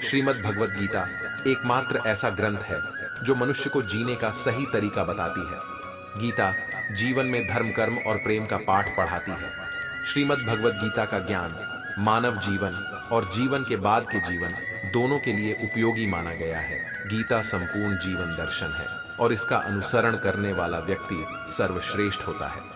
श्रीमद् भगवद गीता एकमात्र ऐसा ग्रंथ है जो मनुष्य को जीने का सही तरीका बताती है। गीता जीवन में धर्म, कर्म और प्रेम का पाठ पढ़ाती है। श्रीमद् भगवद गीता का ज्ञान मानव जीवन और जीवन के बाद के जीवन दोनों के लिए उपयोगी माना गया है। गीता संपूर्ण जीवन दर्शन है और इसका अनुसरण करने वाला व्यक्ति सर्वश्रेष्ठ होता है।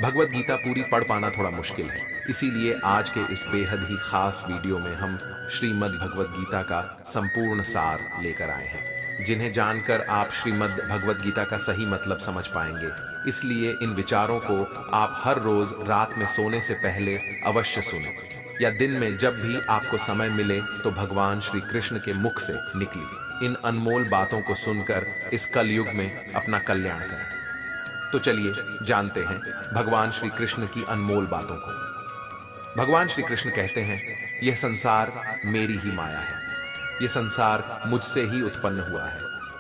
भगवद गीता पूरी पढ़ पाना थोड़ा मुश्किल है, इसीलिए आज के इस बेहद ही खास वीडियो में हम श्रीमद् भगवद गीता का संपूर्ण सार लेकर आए हैं, जिन्हें जानकर आप श्रीमद् भगवद गीता का सही मतलब समझ पाएंगे। इसलिए इन विचारों को आप हर रोज रात में सोने से पहले अवश्य सुनें, या दिन में जब भी आपको समय मिले तो भगवान श्री कृष्ण के मुख से निकली इन अनमोल बातों को सुनकर इस कलयुग में अपना कल्याण करें। तो चलिए जानते हैं भगवान श्री कृष्ण की अनमोल बातों को। भगवान श्री कृष्ण कहते हैं, यह संसार मेरी ही माया है, यह संसार मुझसे ही उत्पन्न हुआ है,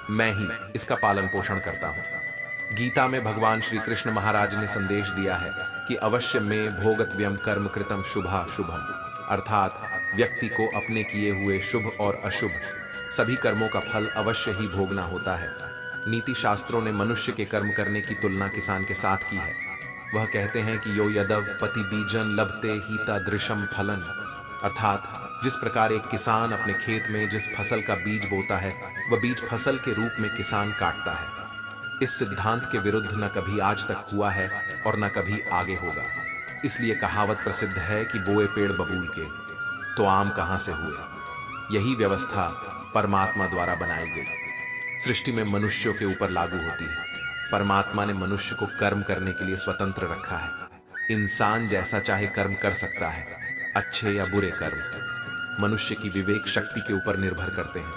मैं ही इसका पालन पोषण करता हूं। गीता में भगवान श्री कृष्ण महाराज ने संदेश दिया है कि अवश्य में भोगतव्यम कर्म कृतम शुभा शुभम, अर्थात व्यक्ति को अपने किए हुए शुभ और अशुभ सभी कर्मों का फल अवश्य ही भोगना होता है। नीति शास्त्रों ने मनुष्य के कर्म करने की तुलना किसान के साथ की है। वह कहते हैं कि यो यदव पति बीजन लभते ही तादृशम फलन, अर्थात जिस प्रकार एक किसान अपने खेत में जिस फसल का बीज बोता है वह बीज फसल के रूप में किसान काटता है। इस सिद्धांत के विरुद्ध न कभी आज तक हुआ है और न कभी आगे होगा। इसलिए कहावत प्रसिद्ध है कि बोए पेड़ बबूल के तो आम कहां से हुए। यही व्यवस्था परमात्मा द्वारा बनाई गई सृष्टि में मनुष्यों के ऊपर लागू होती है। परमात्मा ने मनुष्य को कर्म करने के लिए स्वतंत्र रखा है। इंसान जैसा चाहे कर्म कर सकता है, अच्छे या बुरे कर्म मनुष्य की विवेक शक्ति के ऊपर निर्भर करते हैं।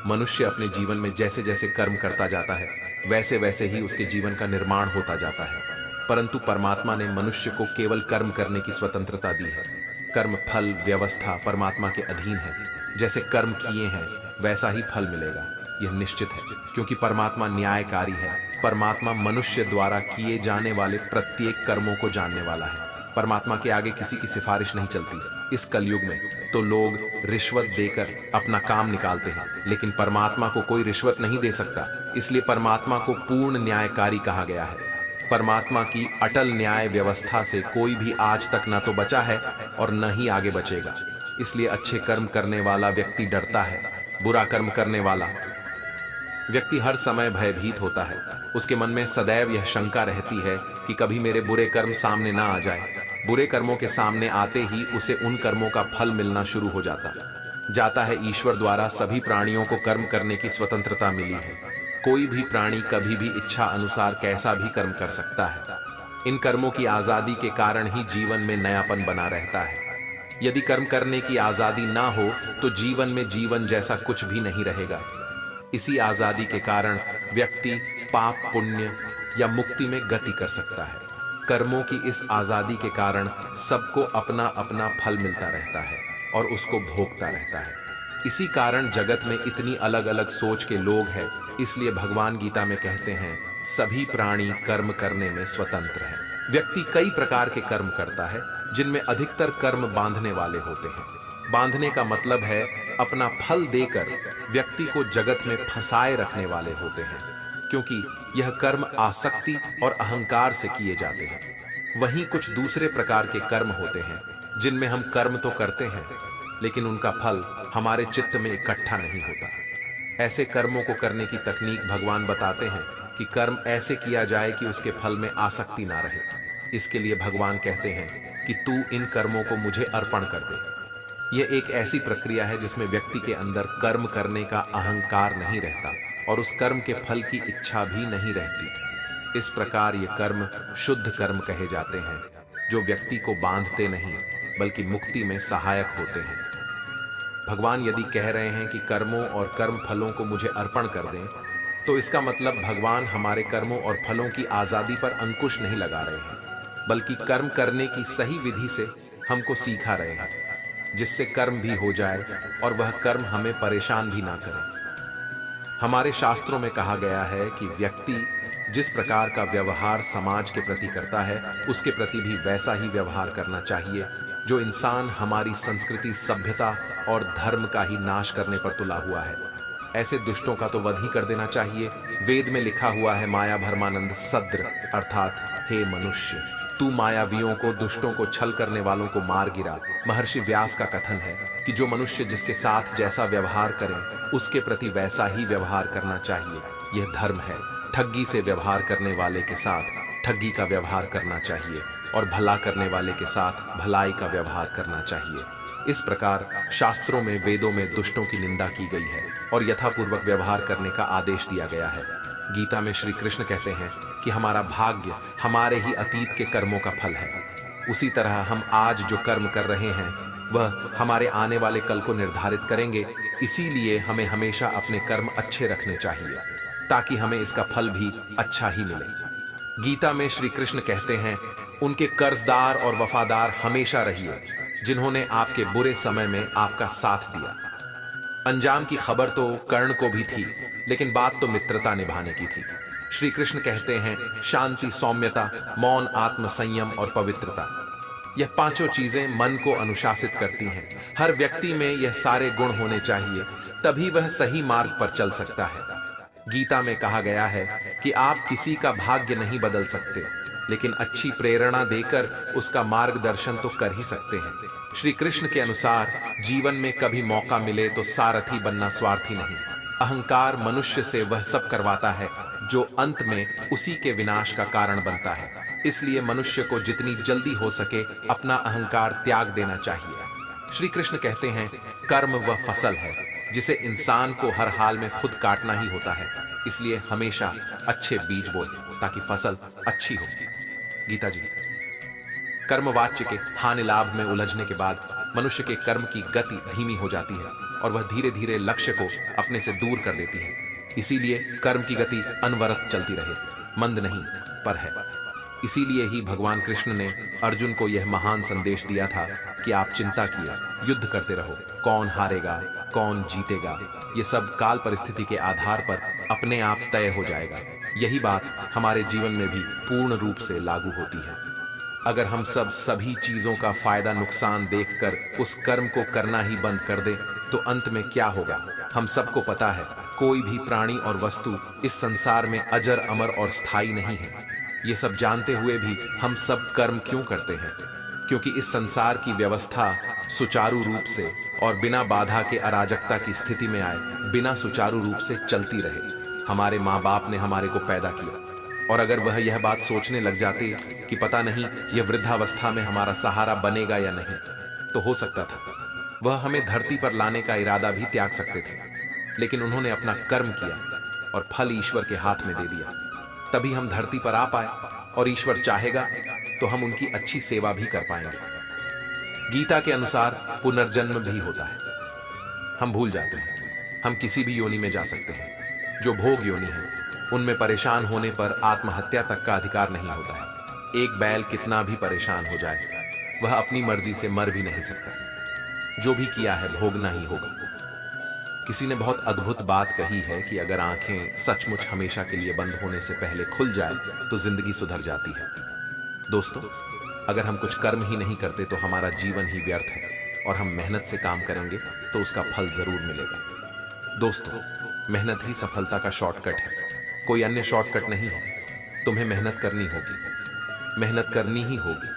मनुष्य अपने जीवन में जैसे जैसे कर्म करता जाता है वैसे वैसे ही उसके जीवन का निर्माण होता जाता है। परंतु परमात्मा ने मनुष्य को केवल कर्म करने की स्वतंत्रता दी है। कर्म फल व्यवस्था परमात्मा के अधीन है। जैसे कर्म किए हैं वैसा ही फल मिलेगा, यह निश्चित है, क्योंकि परमात्मा न्यायकारी है। परमात्मा मनुष्य द्वारा किए जाने वाले प्रत्येक कर्मों को जानने वाला है। परमात्मा के आगे किसी की सिफारिश नहीं चलती। इस कलयुग में तो लोग रिश्वत देकर अपना काम निकालते हैं, लेकिन परमात्मा को कोई रिश्वत नहीं दे सकता। इसलिए परमात्मा को पूर्ण न्यायकारी कहा गया है। परमात्मा की अटल न्याय व्यवस्था से कोई भी आज तक न तो बचा है और न ही आगे बचेगा। इसलिए अच्छे कर्म करने वाला व्यक्ति डरता है, बुरा कर्म करने वाला व्यक्ति हर समय भयभीत होता है। उसके मन में सदैव यह शंका रहती है कि कभी मेरे बुरे कर्म सामने ना आ जाए। बुरे कर्मों के सामने आते ही उसे उन कर्मों का फल मिलना शुरू हो जाता है। ईश्वर द्वारा सभी प्राणियों को कर्म करने की स्वतंत्रता मिली है। कोई भी प्राणी कभी भी इच्छा अनुसार कैसा भी कर्म कर सकता है। इन कर्मों की आजादी के कारण ही जीवन में नयापन बना रहता है। यदि कर्म करने की आजादी ना हो तो जीवन में जीवन जैसा कुछ भी नहीं रहेगा। इसी आजादी के कारण व्यक्ति पाप पुण्य या मुक्ति में गति कर सकता है। कर्मों की इस आजादी के कारण सबको अपना अपना फल मिलता रहता है और उसको भोगता रहता है। इसी कारण जगत में इतनी अलग अलग सोच के लोग हैं। इसलिए भगवान गीता में कहते हैं, सभी प्राणी कर्म करने में स्वतंत्र है। व्यक्ति कई प्रकार के कर्म करता है, जिनमें अधिकतर कर्म बांधने वाले होते हैं। बांधने का मतलब है अपना फल देकर व्यक्ति को जगत में फंसाए रखने वाले होते हैं, क्योंकि यह कर्म आसक्ति और अहंकार से किए जाते हैं। वहीं कुछ दूसरे प्रकार के कर्म होते हैं जिनमें हम कर्म तो करते हैं लेकिन उनका फल हमारे चित्त में इकट्ठा नहीं होता। ऐसे कर्मों को करने की तकनीक भगवान बताते हैं कि कर्म ऐसे किया जाए कि उसके फल में आसक्ति ना रहे। इसके लिए भगवान कहते हैं कि तू इन कर्मों को मुझे अर्पण कर दे। यह एक ऐसी प्रक्रिया है जिसमें व्यक्ति के अंदर कर्म करने का अहंकार नहीं रहता और उस कर्म के फल की इच्छा भी नहीं रहती। इस प्रकार ये कर्म शुद्ध कर्म कहे जाते हैं, जो व्यक्ति को बांधते नहीं बल्कि मुक्ति में सहायक होते हैं। भगवान यदि कह रहे हैं कि कर्मों और कर्म फलों को मुझे अर्पण कर दें, तो इसका मतलब भगवान हमारे कर्मों और फलों की आजादी पर अंकुश नहीं लगा रहे हैं, बल्कि कर्म करने की सही विधि से हमको सिखा रहे हैं, जिससे कर्म भी हो जाए और वह कर्म हमें परेशान भी ना करे। हमारे शास्त्रों में कहा गया है कि व्यक्ति जिस प्रकार का व्यवहार समाज के प्रति करता है, उसके प्रति भी वैसा ही व्यवहार करना चाहिए। जो इंसान हमारी संस्कृति, सभ्यता और धर्म का ही नाश करने पर तुला हुआ है। ऐसे दुष्टों का तो वध ही कर देना चाहिए। वेद में लिखा हुआ है, माया भरमानंद सद्र, अर्थात हे मनुष्य, तू मायावियों को, दुष्टों को, छल करने वालों को मार गिरा। महर्षि व्यास का कथन है कि जो मनुष्य जिसके साथ जैसा व्यवहार करें उसके प्रति वैसा ही व्यवहार करना चाहिए। यह धर्म है। ठगी से व्यवहार करने वाले के साथ ठगी का व्यवहार करना चाहिए और भला करने वाले के साथ भलाई का व्यवहार करना चाहिए। इस प्रकार शास्त्रों में, वेदों में दुष्टों की निंदा की गई है और यथापूर्वक व्यवहार करने का आदेश दिया गया है। गीता में श्री कृष्ण कहते हैं कि हमारा भाग्य हमारे ही अतीत के कर्मों का फल है। उसी तरह हम आज जो कर्म कर रहे हैं वह हमारे आने वाले कल को निर्धारित करेंगे। इसीलिए हमें हमेशा अपने कर्म अच्छे रखने चाहिए ताकि हमें इसका फल भी अच्छा ही मिले। गीता में श्री कृष्ण कहते हैं, उनके कर्जदार और वफादार हमेशा रहिए जिन्होंने आपके बुरे समय में आपका साथ दिया। अंजाम की खबर तो कर्ण को भी थी, लेकिन बात तो मित्रता निभाने की थी। श्री कृष्ण कहते हैं, शांति, सौम्यता, मौन, आत्म संयम और पवित्रता, यह पांचों चीजें मन को अनुशासित करती हैं। हर व्यक्ति में यह सारे गुण होने चाहिए, तभी वह सही मार्ग पर चल सकता है। गीता में कहा गया है कि आप किसी का भाग्य नहीं बदल सकते, लेकिन अच्छी प्रेरणा देकर उसका मार्गदर्शन तो कर ही सकते हैं। श्री कृष्ण के अनुसार जीवन में कभी मौका मिले तो सारथी बनना स्वार्थी नहीं। अहंकार मनुष्य से वह सब करवाता है जो अंत में उसी के विनाश का कारण बनता है। इसलिए मनुष्य को जितनी जल्दी हो सके अपना अहंकार त्याग देना चाहिए। श्री कृष्ण कहते हैं, कर्म वह फसल है जिसे इंसान को हर हाल में खुद काटना ही होता है। इसलिए हमेशा अच्छे बीज बोए ताकि फसल अच्छी हो। गीता जी। कर्मवाच्य के हानि लाभ में उलझने के बाद मनुष्य के कर्म की गति धीमी हो जाती है और वह धीरे धीरे लक्ष्य को अपने से दूर कर देती है। इसीलिए कर्म की गति अनवरत चलती रहे, मंद नहीं पर है। इसीलिए ही भगवान कृष्ण ने अर्जुन को यह महान संदेश दिया था कि आप चिंता किए, युद्ध करते रहो। कौन हारेगा, कौन जीतेगा, ये सब काल परिस्थिति के आधार पर अपने आप तय हो जाएगा। यही बात हमारे जीवन में भी पूर्ण रूप से लागू होती है। अगर हम सब सभी चीजों का फायदा नुकसान देखकर उस कर्म को करना ही बंद कर दे तो अंत में क्या होगा हम सबको पता है। कोई भी प्राणी और वस्तु इस संसार में अजर, अमर और स्थायी नहीं है। ये सब जानते हुए भी हम सब कर्म क्यों करते हैं? क्योंकि इस संसार की व्यवस्था सुचारू रूप से और बिना बाधा के अराजकता की स्थिति में आए, बिना सुचारू रूप से चलती रहे। हमारे माँ बाप ने हमारे को पैदा किया और अगर वह यह बात सोचने लग जाते कि पता नहीं यह वृद्धावस्था में हमारा सहारा बनेगा या नहीं, तो हो सकता था वह हमें धरती पर लाने का इरादा भी त्याग सकते थे। लेकिन उन्होंने अपना कर्म किया और फल ईश्वर के हाथ में दे दिया। तभी हम धरती पर आ पाए और ईश्वर चाहेगा तो हम उनकी अच्छी सेवा भी कर पाएंगे। गीता के अनुसार पुनर्जन्म भी होता है। हम भूल जाते हैं हम किसी भी योनि में जा सकते हैं। जो भोग योनि है उनमें परेशान होने पर आत्महत्या तक का अधिकार नहीं होता है। एक बैल कितना भी परेशान हो जाए वह अपनी मर्जी से मर भी नहीं सकता। जो भी किया है भोगना ही होगा। किसी ने बहुत अद्भुत बात कही है कि अगर आंखें सचमुच हमेशा के लिए बंद होने से पहले खुल जाए तो जिंदगी सुधर जाती है। दोस्तों, अगर हम कुछ कर्म ही नहीं करते तो हमारा जीवन ही व्यर्थ है और हम मेहनत से काम करेंगे तो उसका फल जरूर मिलेगा। दोस्तों, मेहनत ही सफलता का शॉर्टकट है, कोई अन्य शॉर्टकट नहीं है। तुम्हें मेहनत करनी होगी, मेहनत करनी ही होगी।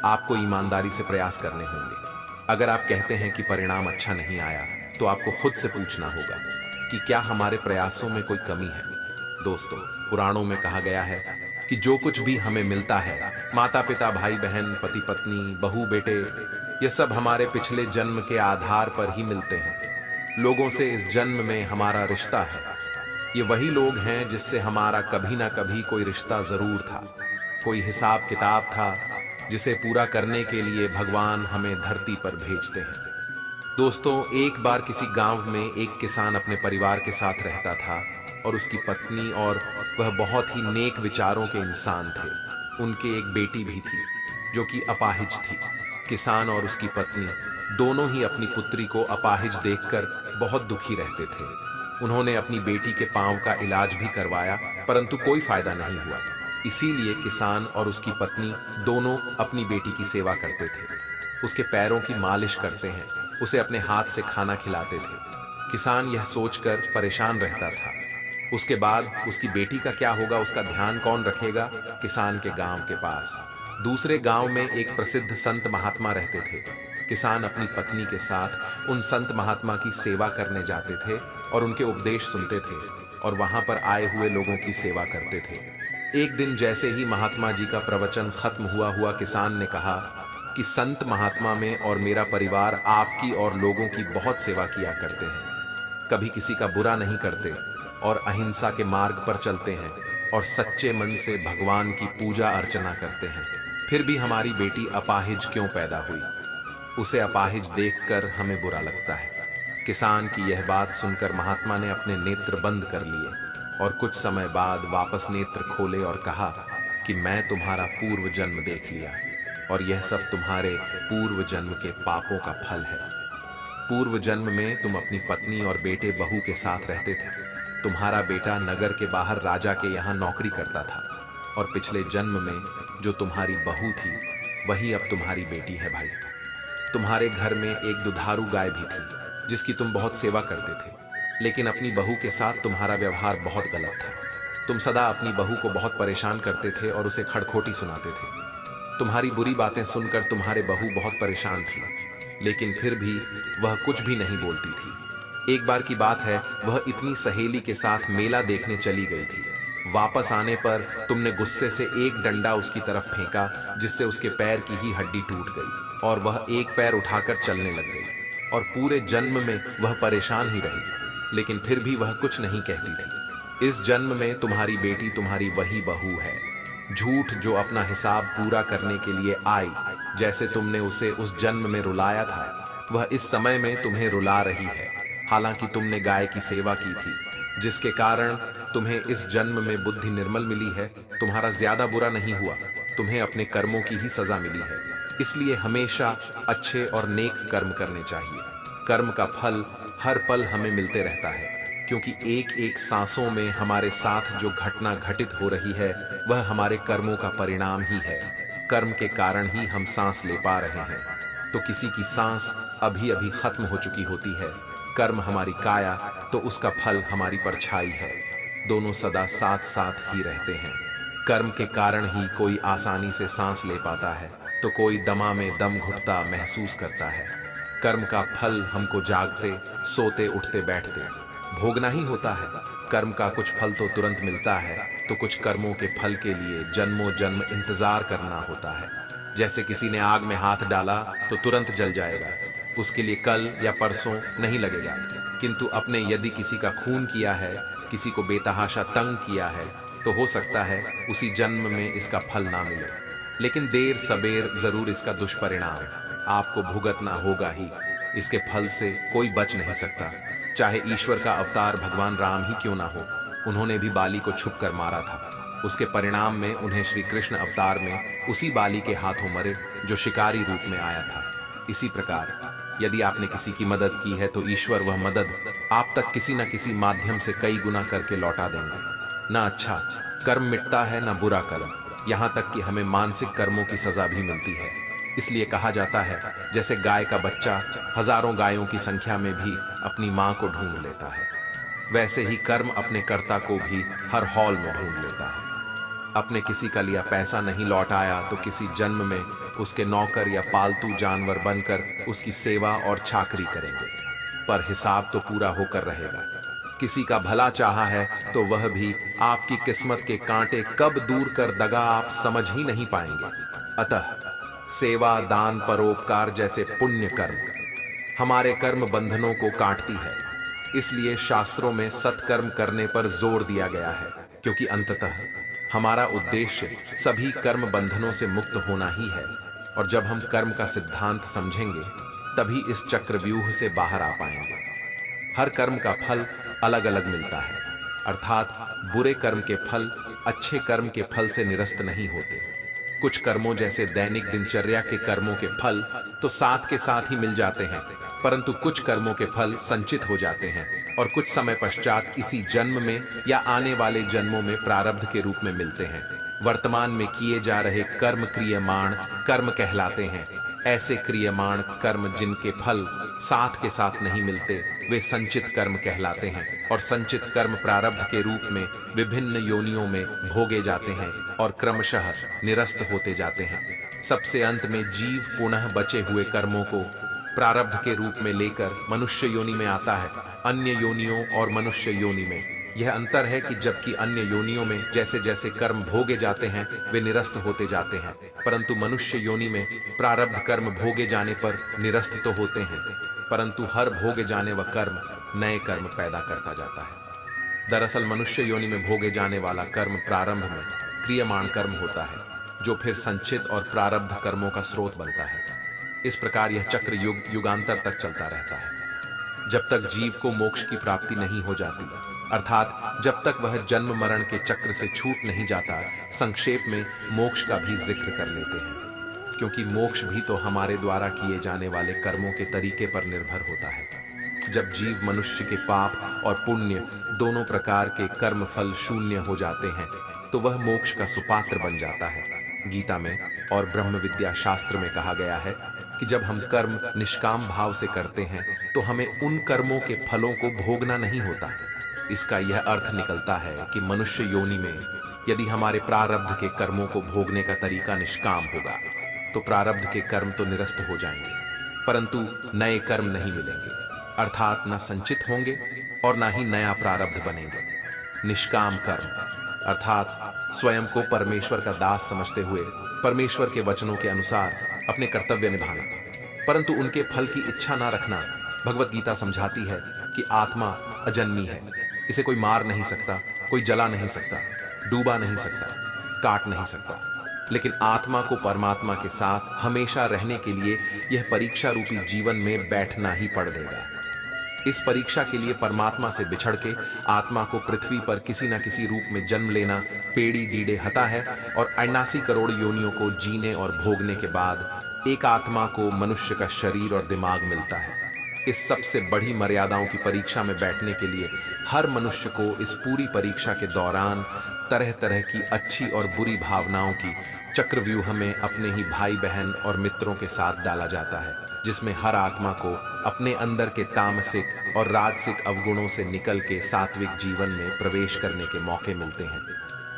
आपको ईमानदारी से प्रयास करने होंगे। अगर आप कहते हैं कि परिणाम अच्छा नहीं आया तो आपको खुद से पूछना होगा कि क्या हमारे प्रयासों में कोई कमी है। दोस्तों, पुराणों में कहा गया है कि जो कुछ भी हमें मिलता है, माता पिता, भाई बहन, पति पत्नी, बहू बेटे, ये सब हमारे पिछले जन्म के आधार पर ही मिलते हैं। लोगों से इस जन्म में हमारा रिश्ता है। ये वही लोग हैं जिससे हमारा कभी ना कभी कोई रिश्ता जरूर था, कोई हिसाब किताब था जिसे पूरा करने के लिए भगवान हमें धरती पर भेजते हैं। दोस्तों, एक बार किसी गांव में एक किसान अपने परिवार के साथ रहता था और उसकी पत्नी, और वह बहुत ही नेक विचारों के इंसान थे। उनके एक बेटी भी थी जो कि अपाहिज थी। किसान और उसकी पत्नी दोनों ही अपनी पुत्री को अपाहिज देखकर बहुत दुखी रहते थे। उन्होंने अपनी बेटी के पांव का इलाज भी करवाया परंतु कोई फायदा नहीं हुआ। इसीलिए किसान और उसकी पत्नी दोनों अपनी बेटी की सेवा करते थे। उसके पैरों की मालिश करते हैं, उसे अपने हाथ से खाना खिलाते थे। किसान यह सोचकर परेशान रहता था, उसके बाद उसकी बेटी का क्या होगा, उसका ध्यान कौन रखेगा। किसान के गांव के पास दूसरे गांव में एक प्रसिद्ध संत महात्मा रहते थे। किसान अपनी पत्नी के साथ उन संत महात्मा की सेवा करने जाते थे और उनके उपदेश सुनते थे और वहां पर आए हुए लोगों की सेवा करते थे। एक दिन जैसे ही महात्मा जी का प्रवचन खत्म हुआ किसान ने कहा कि संत महात्मा में और मेरा परिवार आपकी और लोगों की बहुत सेवा किया करते हैं, कभी किसी का बुरा नहीं करते और अहिंसा के मार्ग पर चलते हैं और सच्चे मन से भगवान की पूजा अर्चना करते हैं। फिर भी हमारी बेटी अपाहिज क्यों पैदा हुई? उसे अपाहिज देखकर हमें बुरा लगता है। किसान की यह बात सुनकर महात्मा ने अपने नेत्र बंद कर लिए और कुछ समय बाद वापस नेत्र खोले और कहा कि मैं तुम्हारा पूर्व जन्म देख लिया और यह सब तुम्हारे पूर्व जन्म के पापों का फल है। पूर्व जन्म में तुम अपनी पत्नी और बेटे बहू के साथ रहते थे। तुम्हारा बेटा नगर के बाहर राजा के यहाँ नौकरी करता था और पिछले जन्म में जो तुम्हारी बहू थी वही अब तुम्हारी बेटी है। भाई, तुम्हारे घर में एक दुधारू गाय भी थी जिसकी तुम बहुत सेवा करते थे, लेकिन अपनी बहू के साथ तुम्हारा व्यवहार बहुत गलत था। तुम सदा अपनी बहू को बहुत परेशान करते थे और उसे खड़खोटी सुनाते थे। तुम्हारी बुरी बातें सुनकर तुम्हारे बहू बहुत परेशान थी, लेकिन फिर भी वह कुछ भी नहीं बोलती थी। एक बार की बात है, वह इतनी सहेली के साथ मेला देखने चली गई थी। वापस आने पर तुमने गुस्से से एक डंडा उसकी तरफ फेंका जिससे उसके पैर की ही हड्डी टूट गई और वह एक पैर उठाकर चलने लग गई और पूरे जन्म में वह परेशान ही रही, लेकिन फिर भी वह कुछ नहीं कहती थी। इस जन्म में तुम्हारी बेटी तुम्हारी वही बहू है, झूठ जो अपना हिसाब पूरा करने के लिए आई। जैसे तुमने उसे उस जन्म में रुलाया था, वह इस समय में तुम्हें रुला रही है। हालांकि तुमने गाय की सेवा की थी, जिसके कारण तुम्हें इस जन्म में बुद्धि निर्मल मिली है। तुम्हारा ज्यादा बुरा नहीं हुआ, तुम्हें अपने कर्मों की ही सजा मिली है। इसलिए हमेशा अच्छे और नेक कर्म करने चाहिए। कर्म का फल हर पल हमें मिलते रहता है, क्योंकि एक एक सांसों में हमारे साथ जो घटना घटित हो रही है वह हमारे कर्मों का परिणाम ही है। कर्म के कारण ही हम सांस ले पा रहे हैं। तो किसी की सांस अभी अभी खत्म हो चुकी होती है। कर्म हमारी काया तो उसका फल हमारी परछाई है। दोनों सदा साथ साथ ही रहते हैं। कर्म के कारण ही कोई आसानी से सांस ले पाता है तो कोई दमा में दम घुटता महसूस करता है। कर्म का फल हमको जागते, सोते, उठते, बैठते भोगना ही होता है। कर्म का कुछ फल तो तुरंत मिलता है, तो कुछ कर्मों के फल के लिए जन्मों जन्म इंतजार करना होता है। जैसे किसी ने आग में हाथ डाला तो तुरंत जल जाएगा, उसके लिए कल या परसों नहीं लगेगा। किंतु अपने यदि किसी का खून किया है, किसी को बेतहाशा तंग किया है, तो हो सकता है उसी जन्म में इसका फल ना मिले, लेकिन देर सबेर जरूर इसका दुष्परिणाम आपको भुगतना होगा ही। इसके फल से कोई बच नहीं सकता, चाहे ईश्वर का अवतार भगवान राम ही क्यों ना हो। उन्होंने भी बाली को छुप कर मारा था। उसके परिणाम में उन्हें श्री कृष्ण अवतार में उसी बाली के हाथों मरे जो शिकारी रूप में आया था। इसी प्रकार यदि आपने किसी की मदद की है तो ईश्वर वह मदद आप तक किसी न किसी माध्यम से कई गुना करके लौटा देंगे। ना अच्छा कर्म मिटता है, ना बुरा कर्म, यहाँ तक कि हमें मानसिक कर्मों की सजा भी मिलती है। इसलिए कहा जाता है, जैसे गाय का बच्चा हजारों गायों की संख्या में भी अपनी मां को ढूंढ लेता है, वैसे ही कर्म अपने कर्ता को भी हर हॉल में ढूंढ लेता है। अपने किसी का लिया पैसा नहीं लौट आया तो किसी जन्म में उसके नौकर या पालतू जानवर बनकर उसकी सेवा और चाकरी करेंगे, पर हिसाब तो पूरा होकर रहेगा। किसी का भला चाहा है तो वह भी आपकी किस्मत के कांटे कब दूर कर दगा आप समझ ही नहीं पाएंगे। अतः सेवा, दान, परोपकार जैसे पुण्य कर्म हमारे कर्म बंधनों को काटती है। इसलिए शास्त्रों में सत्कर्म करने पर जोर दिया गया है, क्योंकि अंततः हमारा उद्देश्य सभी कर्म बंधनों से मुक्त होना ही है। और जब हम कर्म का सिद्धांत समझेंगे तभी इस चक्रव्यूह से बाहर आ पाएंगे। हर कर्म का फल अलग अलग मिलता है, अर्थात बुरे कर्म के फल अच्छे कर्म के फल से निरस्त नहीं होते। कुछ कर्मों जैसे दैनिक दिनचर्या के कर्मों के फल तो साथ के साथ ही मिल जाते हैं, परंतु कुछ कर्मों के फल संचित हो जाते हैं और कुछ समय पश्चात इसी जन्म में या आने वाले जन्मों में प्रारब्ध के रूप में मिलते हैं। वर्तमान में किए जा रहे कर्म क्रियमाण कर्म कहलाते हैं। ऐसे क्रियमाण कर्म जिनके फल साथ के साथ नहीं मिलते वे संचित कर्म कहलाते हैं, और संचित कर्म प्रारब्ध के रूप में विभिन्न योनियों में भोगे जाते हैं और क्रमशः निरस्त होते जाते हैं। सबसे अंत में जीव पुनः बचे हुए कर्मों को प्रारब्ध के रूप में लेकर मनुष्य योनि में आता है। अन्य योनियों और मनुष्य योनि में यह अंतर है कि जबकि अन्य योनियों में जैसे जैसे कर्म भोगे जाते हैं वे निरस्त होते जाते हैं, परंतु मनुष्य योनि में प्रारब्ध कर्म भोगे जाने पर निरस्त तो होते हैं, परंतु हर भोगे जाने व कर्म नए कर्म पैदा करता जाता है। दरअसल मनुष्य योनि में भोगे जाने वाला कर्म प्रारंभ में क्रियमाण कर्म होता है, जो फिर संचित और प्रारब्ध कर्मों का स्रोत बनता है। इस प्रकार यह चक्र युग युगांतर तक चलता रहता है, जब तक जीव को मोक्ष की प्राप्ति नहीं हो जाती, अर्थात जब तक वह जन्म मरण के चक्र से छूट नहीं जाता। संक्षेप में मोक्ष का भी जिक्र कर लेते हैं, क्योंकि मोक्ष भी तो हमारे द्वारा किए जाने वाले कर्मों के तरीके पर निर्भर होता है। जब जीव मनुष्य के पाप और पुण्य दोनों प्रकार के कर्म फल शून्य हो जाते हैं तो वह मोक्ष का सुपात्र बन जाता है। गीता में और ब्रह्म विद्या शास्त्र में कहा गया है कि जब हम कर्म निष्काम भाव से करते हैं तो हमें उन कर्मों के फलों को भोगना नहीं होता। इसका यह अर्थ निकलता है कि मनुष्य योनि में यदि हमारे प्रारब्ध के कर्मों को भोगने का तरीका निष्काम होगा तो प्रारब्ध के कर्म तो निरस्त हो जाएंगे, परंतु नए कर्म नहीं मिलेंगे, अर्थात न संचित होंगे और न ही नया प्रारब्ध बनेंगे। निष्काम कर्म अर्थात स्वयं को परमेश्वर का दास समझते हुए परमेश्वर के वचनों के अनुसार अपने कर्तव्य निभाना, परंतु उनके फल की इच्छा ना रखना। भगवत गीता समझाती है कि आत्मा अजन्मी है, इसे कोई मार नहीं सकता, कोई जला नहीं सकता, डूबा नहीं सकता, काट नहीं सकता, लेकिन आत्मा को परमात्मा के साथ हमेशा रहने के लिए यह परीक्षा रूपी जीवन में बैठना ही पड़ देगा। इस परीक्षा के लिए परमात्मा से बिछड़ के आत्मा को पृथ्वी पर किसी न किसी रूप में जन्म लेना पेड़ी डीडे हता है, और 81 करोड़ योनियों को जीने और भोगने के बाद एक आत्मा को मनुष्य का शरीर और दिमाग मिलता है। इस सबसे बड़ी मर्यादाओं की परीक्षा में बैठने के लिए हर मनुष्य को इस पूरी परीक्षा के दौरान तरह तरह की अच्छी और बुरी भावनाओं की चक्रव्यूह में अपने ही भाई बहन और मित्रों के साथ डाला जाता है, जिसमें हर आत्मा को अपने अंदर के तामसिक और राजसिक अवगुणों से निकल के सात्विक जीवन में प्रवेश करने के मौके मिलते हैं।